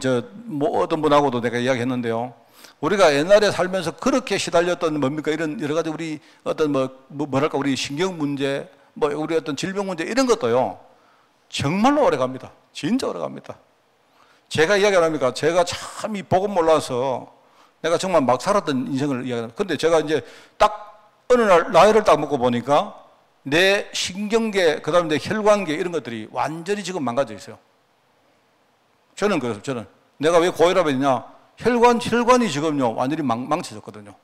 어떤 분하고도 내가 이야기했는데요. 우리가 옛날에 살면서 그렇게 시달렸던 뭡니까? 이런 여러 가지 우리 어떤 뭐랄까 우리 신경 문제, 우리 어떤 질병 문제 이런 것도요. 정말로 오래 갑니다. 진짜 오래 갑니다. 제가 이야기 안 합니까? 제가 참 이 복음 몰라서 내가 정말 막 살았던 인생을 이야기합니다. 근데 제가 이제 딱 어느 날 나이를 딱 먹고 보니까 내 신경계, 그 다음에 내 혈관계 이런 것들이 완전히 지금 망가져 있어요. 저는 그래서 내가 왜 고혈압이 있냐? 혈관이 지금요 완전히 망쳐졌거든요.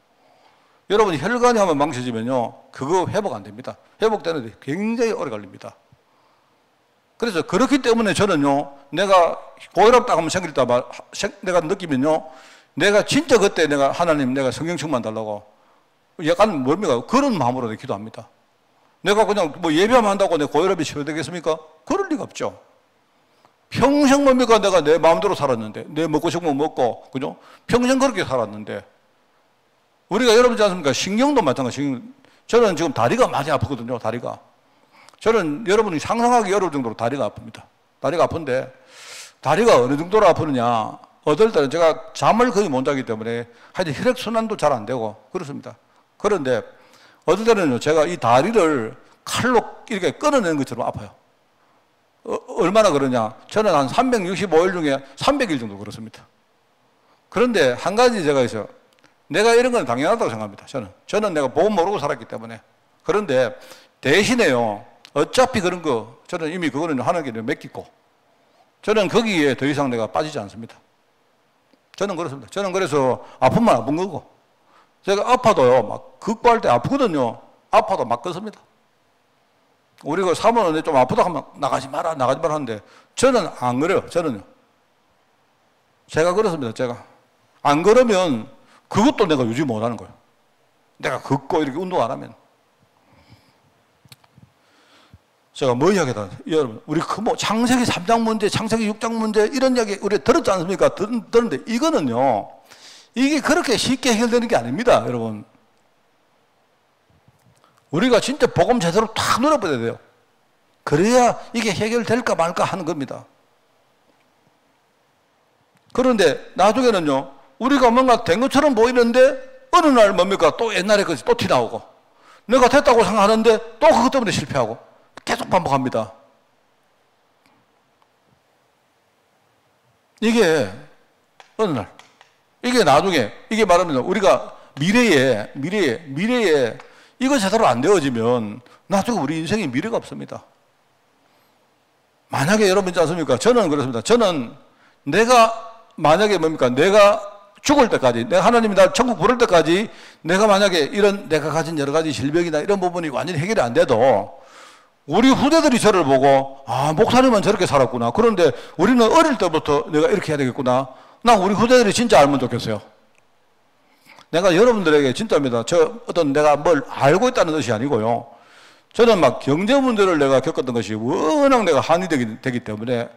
여러분 혈관이 한번 망쳐지면요 그거 회복 안 됩니다. 회복되는데 굉장히 오래 걸립니다. 그래서 그렇기 때문에 저는요 내가 고혈압 딱 한번 생길 때 내가 느끼면요 내가 진짜 그때 내가 하나님 내가 성경 충만 달라고 약간 뭡니까? 그런 마음으로 내가 기도합니다. 내가 그냥 예배하면 한다고 내 고혈압이 치료되겠습니까? 그럴 리가 없죠. 평생 뭡니까? 내가 내 마음대로 살았는데, 내 먹고 싶으면 먹고, 그죠? 평생 그렇게 살았는데, 우리가 여러분 있지 않습니까? 신경도 마찬가지. 저는 지금 다리가 많이 아프거든요, 다리가. 저는 여러분이 상상하기 어려울 정도로 다리가 아픕니다. 다리가 아픈데, 다리가 어느 정도로 아프느냐. 어떨 때는 제가 잠을 거의 못 자기 때문에 하여튼 혈액순환도 잘 안 되고 그렇습니다. 그런데 어떨 때는요, 제가 이 다리를 칼로 이렇게 끊어내는 것처럼 아파요. 얼마나 그러냐. 저는 한 365일 중에 300일 정도 그렇습니다. 그런데 한 가지 제가 있어요. 내가 이런 건 당연하다고 생각합니다. 저는 내가 보고 모르고 살았기 때문에. 그런데 대신에요, 어차피 그런 거, 저는 이미 그거는 하나님께 맡기고, 저는 거기에 더 이상 내가 빠지지 않습니다. 저는 그렇습니다. 저는 그래서 아프면 아픈 거고, 제가 아파도요, 막 극구할 때 아프거든요. 아파도 막 끊습니다. 우리가 사모는 좀 아프다 하면 나가지 마라 하는데, 저는 안 그래요. 저는요. 제가 그렇습니다. 제가. 안 그러면 그것도 내가 유지 못 하는 거예요. 내가 걷고 이렇게 운동 안 하면. 제가 뭐 이야기다. 여러분, 우리 뭐 창세기 3장 문제, 창세기 6장 문제, 이런 이야기 우리 들었지 않습니까? 들었는데, 이거는요, 이게 그렇게 쉽게 해결되는 게 아닙니다, 여러분. 우리가 진짜 복음 제대로 탁 눌러버려야 돼요. 그래야 이게 해결될까 말까 하는 겁니다. 그런데 나중에는요, 우리가 뭔가 된 것처럼 보이는데 어느 날 뭡니까? 또 옛날에 것이 또 튀나오고, 내가 됐다고 생각하는데 또 그것 때문에 실패하고 계속 반복합니다. 이게 어느 날, 이게 나중에, 이게 말하면 우리가 미래에 이거 제대로 안 되어지면 나중에 우리 인생에 미래가 없습니다. 만약에 여러분 있지 않습니까? 저는 그렇습니다. 저는 내가 만약에 뭡니까? 내가 죽을 때까지, 내가 하나님이 날 천국 부를 때까지 내가 만약에 이런 내가 가진 여러 가지 질병이나 이런 부분이 완전히 해결이 안 돼도 우리 후대들이 저를 보고, 아, 목사님은 저렇게 살았구나. 그런데 우리는 어릴 때부터 내가 이렇게 해야 되겠구나. 난 우리 후대들이 진짜 알면 좋겠어요. 내가 여러분들에게 진짜입니다. 어떤 내가 뭘 알고 있다는 뜻이 아니고요. 저는 막 경제 문제를 내가 겪었던 것이 워낙 내가 한이 되기 때문에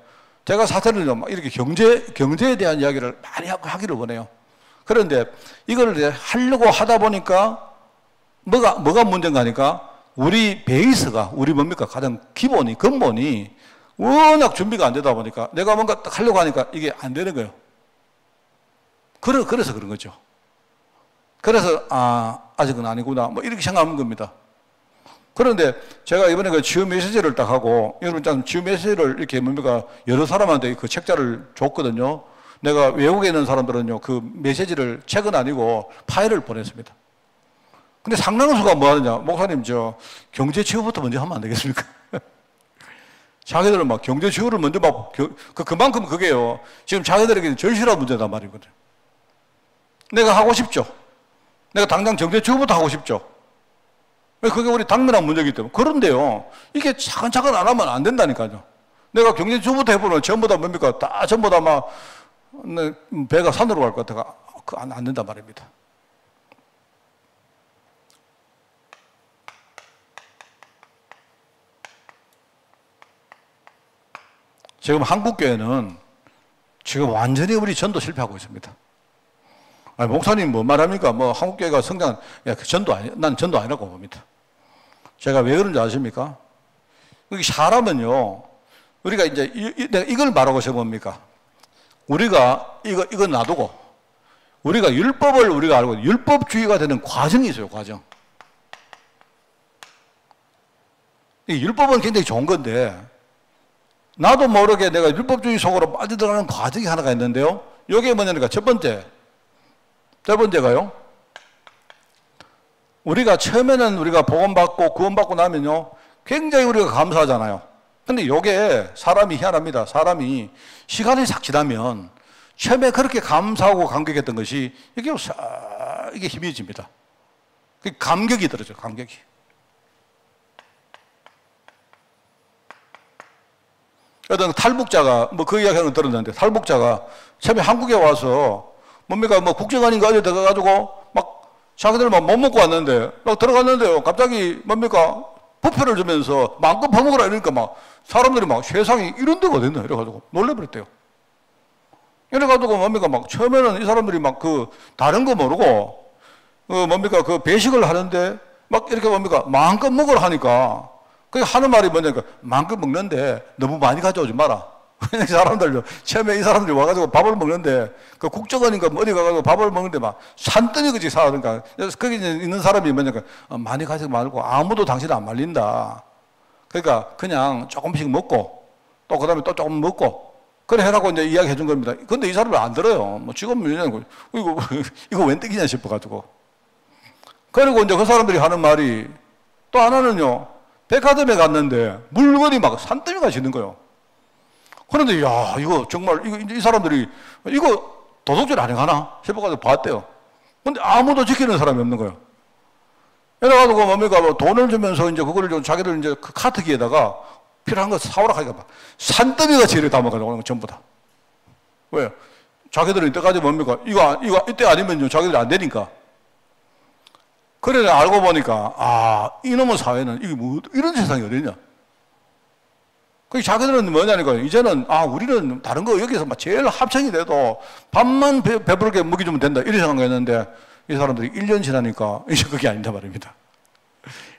제가 사실은 막 이렇게 경제에 대한 이야기를 많이 하기를 원해요. 그런데 이걸 하려고 하다 보니까 뭐가 문제인가 하니까 우리 베이스가, 우리 뭡니까? 가장 근본이 워낙 준비가 안 되다 보니까 내가 뭔가 딱 하려고 하니까 이게 안 되는 거예요. 그래서 그런 거죠. 그래서, 아직은 아니구나. 뭐 이렇게 생각하는 겁니다. 그런데 제가 이번에 그 치유 메시지를 딱 하고, 여러분 참 치유 메시지를 이렇게 뭡니까? 여러 사람한테 그 책자를 줬거든요. 내가 외국에 있는 사람들은요, 그 메시지를 책은 아니고 파일을 보냈습니다. 근데 상당수가 뭐 하느냐? 목사님, 경제 치유부터 먼저 하면 안 되겠습니까? 자기들은 막 경제 치유를 먼저 그만큼 그게요. 지금 자기들에게는 절실한 문제단 말이거든요. 내가 하고 싶죠. 내가 당장 경제 치유부터 하고 싶죠. 그게 우리 당면한 문제이기 때문에. 그런데요, 이게 차근차근 안 하면 안 된다니까요. 내가 경제 치유부터 해보면 전부 다 뭡니까? 전부 다 막 배가 산으로 갈 것 같아가 안 된단 말입니다. 지금 한국교회는 지금 완전히 우리 전도 실패하고 있습니다. 아니, 목사님 뭐 말합니까? 뭐 한국교회가 성장, 난 전도 아니라고 봅니다. 제가 왜 그런지 아십니까? 사람은요, 우리가 이제 내가 이걸 말하고 싶은 뭡니까? 우리가 이거 놔두고 우리가 율법을 우리가 알고 율법주의가 되는 과정이 있어요, 과정. 이 율법은 굉장히 좋은 건데 나도 모르게 내가 율법주의 속으로 빠져들어가는 과정이 하나가 있는데요. 이게 뭐냐니까 첫 번째가요. 우리가 처음에는 우리가 복음받고 구원받고 나면요, 굉장히 우리가 감사하잖아요. 근데 이게 사람이 희한합니다. 사람이 시간이 싹 지나면 처음에 그렇게 감사하고 감격했던 것이 이게 희미해집니다. 감격이 들어죠, 감격이. 어떤 탈북자가 그 이야기는 들었는데, 탈북자가 처음에 한국에 와서 뭡니까? 국정원인가 어디 들어가가지고 막 자기들 못 먹고 왔는데 막 들어갔는데요, 갑자기 뭡니까? 부표를 주면서 마음껏 퍼먹으라 이러니까 막 사람들이 막 세상에 이런 데가 어딨나 이래가지고 놀래버렸대요. 이래가지고 뭡니까 막 처음에는 이 사람들이 막 그 다른 거 모르고 뭡니까 그 배식을 하는데 막 이렇게 뭡니까 마음껏 먹으라 하니까 그 하는 말이 뭐냐니까 마음껏 먹는데 너무 많이 가져오지 마라. 이 사람들요 처음에 이 사람들이 와가지고 밥을 먹는데 그 국정원인가 어디 가가지고 밥을 먹는데 막 산더미같이 사니까 거기 있는 사람이 뭐냐니까 많이 가지 말고 아무도 당신 안 말린다. 그러니까 그냥 조금씩 먹고 또 그다음에 또 조금 먹고 그래 해라고 이제 이야기 해준 겁니다. 근데 이 사람은 안 들어요. 뭐 지금 이거 웬 떡이냐 싶어가지고. 그리고 이제 그 사람들이 하는 말이 또 하나는요. 백화점에 갔는데 물건이 막 산더미가 지는 거예요. 그런데 야 이거 정말 이 사람들이 이거 도둑질 아니가나 싶어가지고 봤대요. 근데 아무도 지키는 사람이 없는 거예요. 이래가지고 뭡니까 뭐 돈을 주면서 이제 그거를 좀 자기들 이제 그 카트기에다가 필요한 거 사오라 하니까 막 산더미가 제일 담아가지고 전부 다. 왜요? 자기들은 이때까지 뭡니까 이거 이때 아니면요 자기들이 안 되니까. 그래 알고 보니까 아 이놈의 사회는 이게 뭐 이런 세상이 어디냐. 그 자기들은 뭐냐니까 이제는 아 우리는 다른 거 여기서 막 제일 합창이 돼도 밥만 배부르게 먹여주면 된다 이렇게 생각했는데 이 사람들이 1년 지나니까 이제 그게 아니다 말입니다.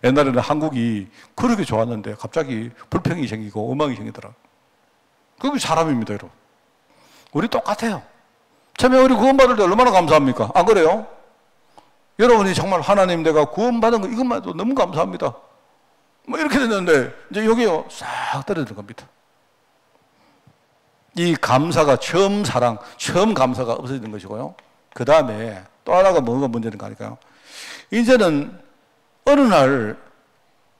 옛날에는 한국이 그렇게 좋았는데 갑자기 불평이 생기고 엉망이 생기더라. 그게 사람입니다, 여러분. 우리 똑같아요. 처음에 우리 구원받을 때 얼마나 감사합니까? 안 그래요? 여러분이 정말 하나님 내가 구원받은 거 이것만 해도 너무 감사합니다. 뭐 이렇게 됐는데 이제 여기요 싹 떨어지는 겁니다. 이 감사가 처음 감사가 없어지는 것이고요. 그 다음에 또 하나가 뭐가 문제인가 하니까요. 이제는 어느 날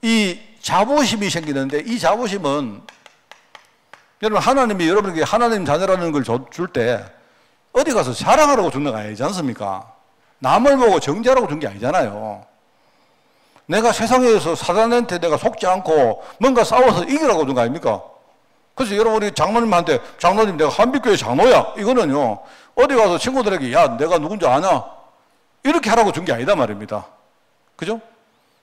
이 자부심이 생기는데 이 자부심은 여러분 하나님이 여러분에게 하나님 자녀라는 걸 줄 때 어디 가서 자랑하라고 준 거 아니지 않습니까? 남을 보고 정죄하라고 준 게 아니잖아요. 내가 세상에서 사단한테 내가 속지 않고 뭔가 싸워서 이기라고 준 거 아닙니까? 그래서 여러분이 장로님한테 장로님 내가 한빛교회 장로야 이거는요 어디 가서 친구들에게 야 내가 누군지 아냐 이렇게 하라고 준 게 아니다 말입니다. 그죠?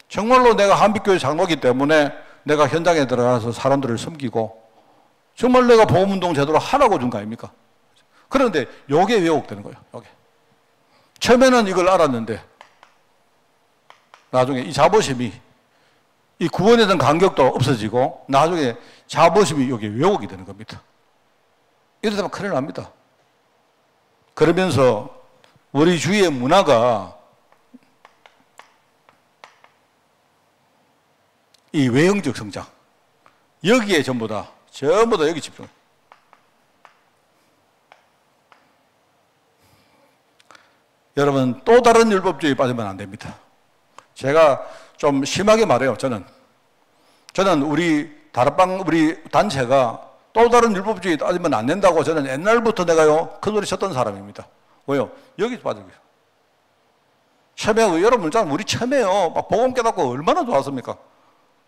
정말로 내가 한빛교회 장로이기 때문에 내가 현장에 들어가서 사람들을 섬기고 정말 내가 복음운동 제대로 하라고 준 거 아닙니까? 그런데 요게 왜곡되는 거예요. 요게. 처음에는 이걸 알았는데 나중에 이 자부심이 이 구원에 대한 간격도 없어지고 나중에 자부심이 여기에 왜곡이 되는 겁니다. 이러다 보면 큰일 납니다. 그러면서 우리 주위의 문화가 이 외형적 성장 여기에 전부 다 여기 집중. 여러분 또 다른 율법주의에 빠지면 안 됩니다. 제가 좀 심하게 말해요. 저는 우리 다락방 우리 단체가 또 다른 율법주의에 빠지면 안 된다고 저는 옛날부터 내가요 큰 소리 쳤던 사람입니다. 왜요? 여기 빠지고 있어요. 처음에 여러분 우리 처음에요 막 복음 깨닫고 얼마나 좋았습니까?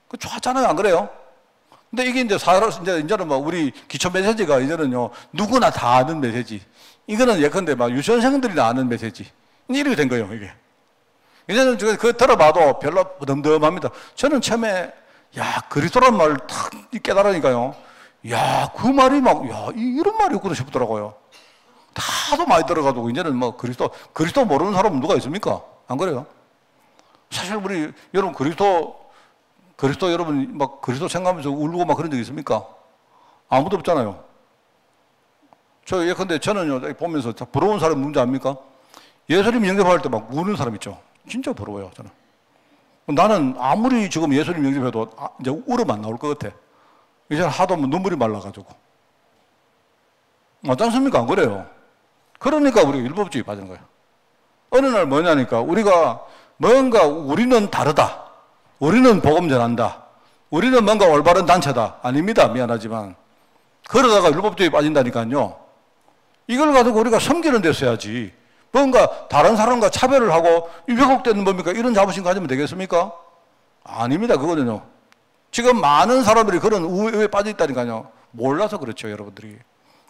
그 좋았잖아요, 안 그래요? 근데 이게 이제는 뭐 우리 기초 메시지가 이제는요 누구나 다 아는 메시지. 이거는 예컨대 막 유치원생들이나 아는 메시지. 이렇게 된 거예요, 이게. 이제는 그 들어봐도 별로 덤덤합니다. 저는 처음에 야 그리스도란 말을 탁 깨달으니까요. 야 그 말이 막 야 이런 말이 있구나 싶더라고요. 다도 많이 들어가지고 이제는 뭐 그리스도 모르는 사람은 누가 있습니까? 안 그래요? 사실 우리 여러분 그리스도 여러분 막 그리스도 생각하면서 울고 막 그런 적 있습니까? 아무도 없잖아요. 저 예컨대 저는요 보면서 부러운 사람 누군지 압니까? 예수님 영접할 때 막 우는 사람 있죠. 진짜 부러워요 저는. 나는 아무리 지금 예수님 영접해도 이제 울음 안 나올 것 같아. 이제 하도 눈물이 말라가지고. 맞지 않습니까? 안 그래요? 그러니까 우리가 율법주의 빠진 거예요. 어느 날 뭐냐니까 우리가 뭔가 우리는 다르다. 우리는 복음 전한다. 우리는 뭔가 올바른 단체다. 아닙니다. 미안하지만. 그러다가 율법주의에 빠진다니까요. 이걸 가지고 우리가 섬기는 데 써야지. 뭔가 다른 사람과 차별을 하고 왜곡되는 뭡니까? 이런 자부심 가지면 되겠습니까? 아닙니다. 그거는요. 지금 많은 사람들이 그런 우회에 빠져 있다니까요. 몰라서 그렇죠, 여러분들이.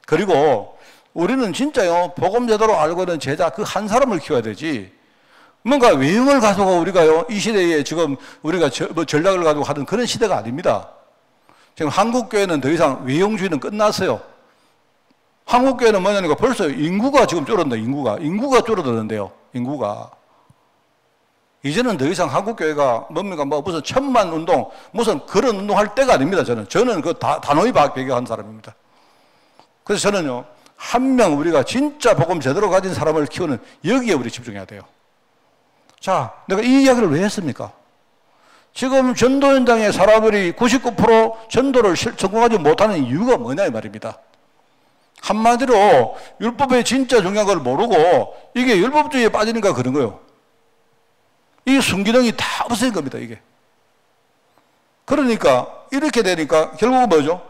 그리고 우리는 진짜요. 복음 제대로 알고 있는 제자 그 한 사람을 키워야 되지. 뭔가 외형을 가지고 우리가요, 이 시대에 지금 우리가 전략을 가지고 하는 그런 시대가 아닙니다. 지금 한국교회는 더 이상 외형주의는 끝났어요. 한국교회는 뭐냐니까 벌써 인구가 지금 줄어든다, 인구가 줄어드는데요, 인구가. 이제는 더 이상 한국교회가 뭡니까, 뭐 무슨 천만 운동, 무슨 그런 운동 할 때가 아닙니다, 저는 그 단호히 배격한 사람입니다. 그래서 저는요, 한 명 우리가 진짜 복음 제대로 가진 사람을 키우는 여기에 우리 집중해야 돼요. 자, 내가 이 이야기를 왜 했습니까? 지금 전도 현장의 사람들이 99% 전도를 성공하지 못하는 이유가 뭐냐 이 말입니다. 한마디로 율법의 진짜 중요한 걸 모르고 이게 율법주의에 빠지니까 그런 거예요. 이 순기능이 다 없어진 겁니다, 이게. 그러니까 이렇게 되니까 결국은 뭐죠?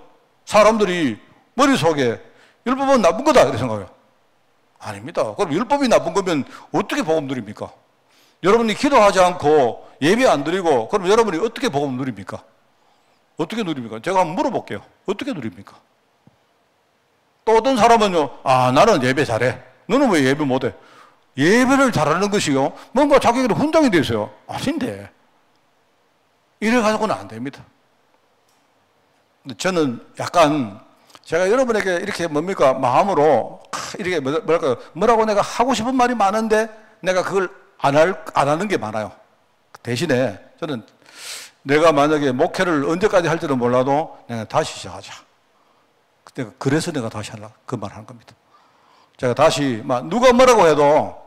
사람들이 머릿속에 율법은 나쁜 거다 이렇게 생각해요. 아닙니다. 그럼 율법이 나쁜 거면 어떻게 복음 누립니까? 여러분이 기도하지 않고 예배 안 드리고 그럼 여러분이 어떻게 복음 누립니까? 어떻게 누립니까? 제가 한번 물어볼게요. 어떻게 누립니까? 또 어떤 사람은요, 아, 나는 예배 잘해. 너는 왜 예배 못해? 예배를 잘하는 것이요, 뭔가 자기가 훈장이 돼 있어요. 아닌데. 이래 가지고는 안 됩니다. 근데 저는 약간 제가 여러분에게 이렇게 뭡니까? 마음으로 이렇게 뭐라고 내가 하고 싶은 말이 많은데 내가 그걸 안 하는 게 많아요. 대신에 저는 내가 만약에 목회를 언제까지 할지는 몰라도 내가 다시 시작하자. 그래서 내가 다시 하려고 그 말 하는 겁니다. 제가 다시 누가 뭐라고 해도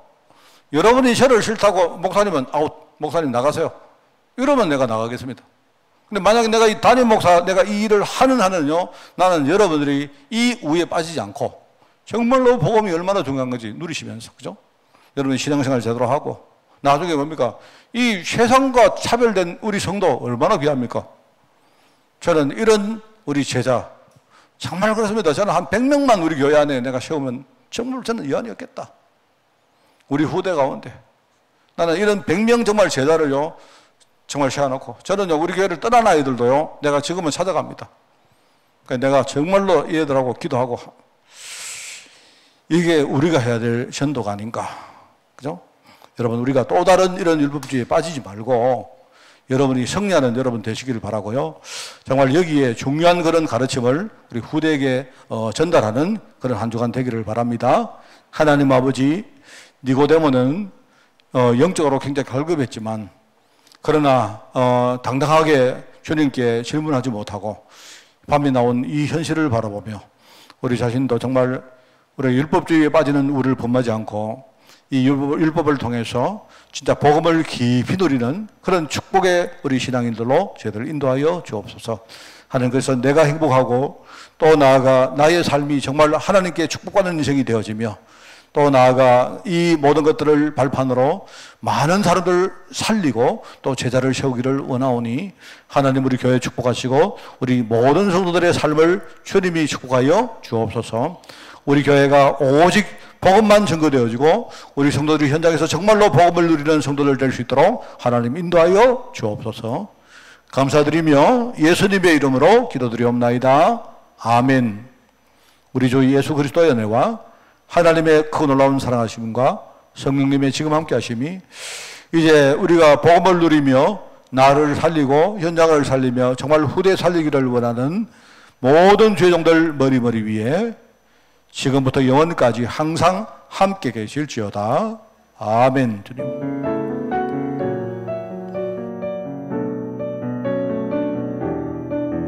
여러분이 저를 싫다고 목사님은 아웃, 목사님 나가세요. 이러면 내가 나가겠습니다. 근데 만약에 내가 이 담임 목사, 내가 이 일을 하는요, 나는 여러분들이 이 우에 빠지지 않고 정말로 복음이 얼마나 중요한 건지 누리시면서, 그죠? 여러분 신앙생활 제대로 하고 나중에 뭡니까? 이 세상과 차별된 우리 성도 얼마나 귀합니까? 저는 이런 우리 제자 정말 그렇습니다. 저는 한 100명만 우리 교회 안에 내가 세우면 정말 저는 여한이 없겠다. 우리 후대 가운데 나는 이런 100명 정말 제자를요 정말 세워놓고, 저는요 우리 교회를 떠난 아이들도요 내가 지금은 찾아갑니다. 그러니까 내가 정말로 이 애들하고 기도하고, 이게 우리가 해야 될 전도가 아닌가, 그죠? 여러분, 우리가 또 다른 이런 율법주의에 빠지지 말고 여러분이 승리하는 여러분 되시기를 바라고요. 정말 여기에 중요한 그런 가르침을 우리 후대에게 전달하는 그런 한 주간 되기를 바랍니다. 하나님 아버지, 니고데모는 영적으로 굉장히 갈급했지만 그러나 당당하게 주님께 질문하지 못하고 밤에 나온 이 현실을 바라보며 우리 자신도 정말 우리 율법주의에 빠지는 우리를 범하지 않고 이 율법을 통해서 진짜 복음을 깊이 누리는 그런 축복의 우리 신앙인들로 저희들을 인도하여 주옵소서. 하는 것은 내가 행복하고 또 나아가 나의 삶이 정말 하나님께 축복받는 인생이 되어지며 또 나아가 이 모든 것들을 발판으로 많은 사람들을 살리고 또 제자를 세우기를 원하오니 하나님 우리 교회 축복하시고 우리 모든 성도들의 삶을 주님이 축복하여 주옵소서. 우리 교회가 오직 복음만 증거되어지고 우리 성도들이 현장에서 정말로 복음을 누리는 성도들 될 수 있도록 하나님 인도하여 주옵소서. 감사드리며 예수님의 이름으로 기도드리옵나이다. 아멘. 우리 주 예수 그리스도의 은혜와 하나님의 그 놀라운 사랑하심과 성령님의 지금 함께 하심이 이제 우리가 복음을 누리며 나를 살리고 현장을 살리며 정말 후대 살리기를 원하는 모든 죄종들 머리 위에 지금부터 영원까지 항상 함께 계실지어다. 아멘. 주님.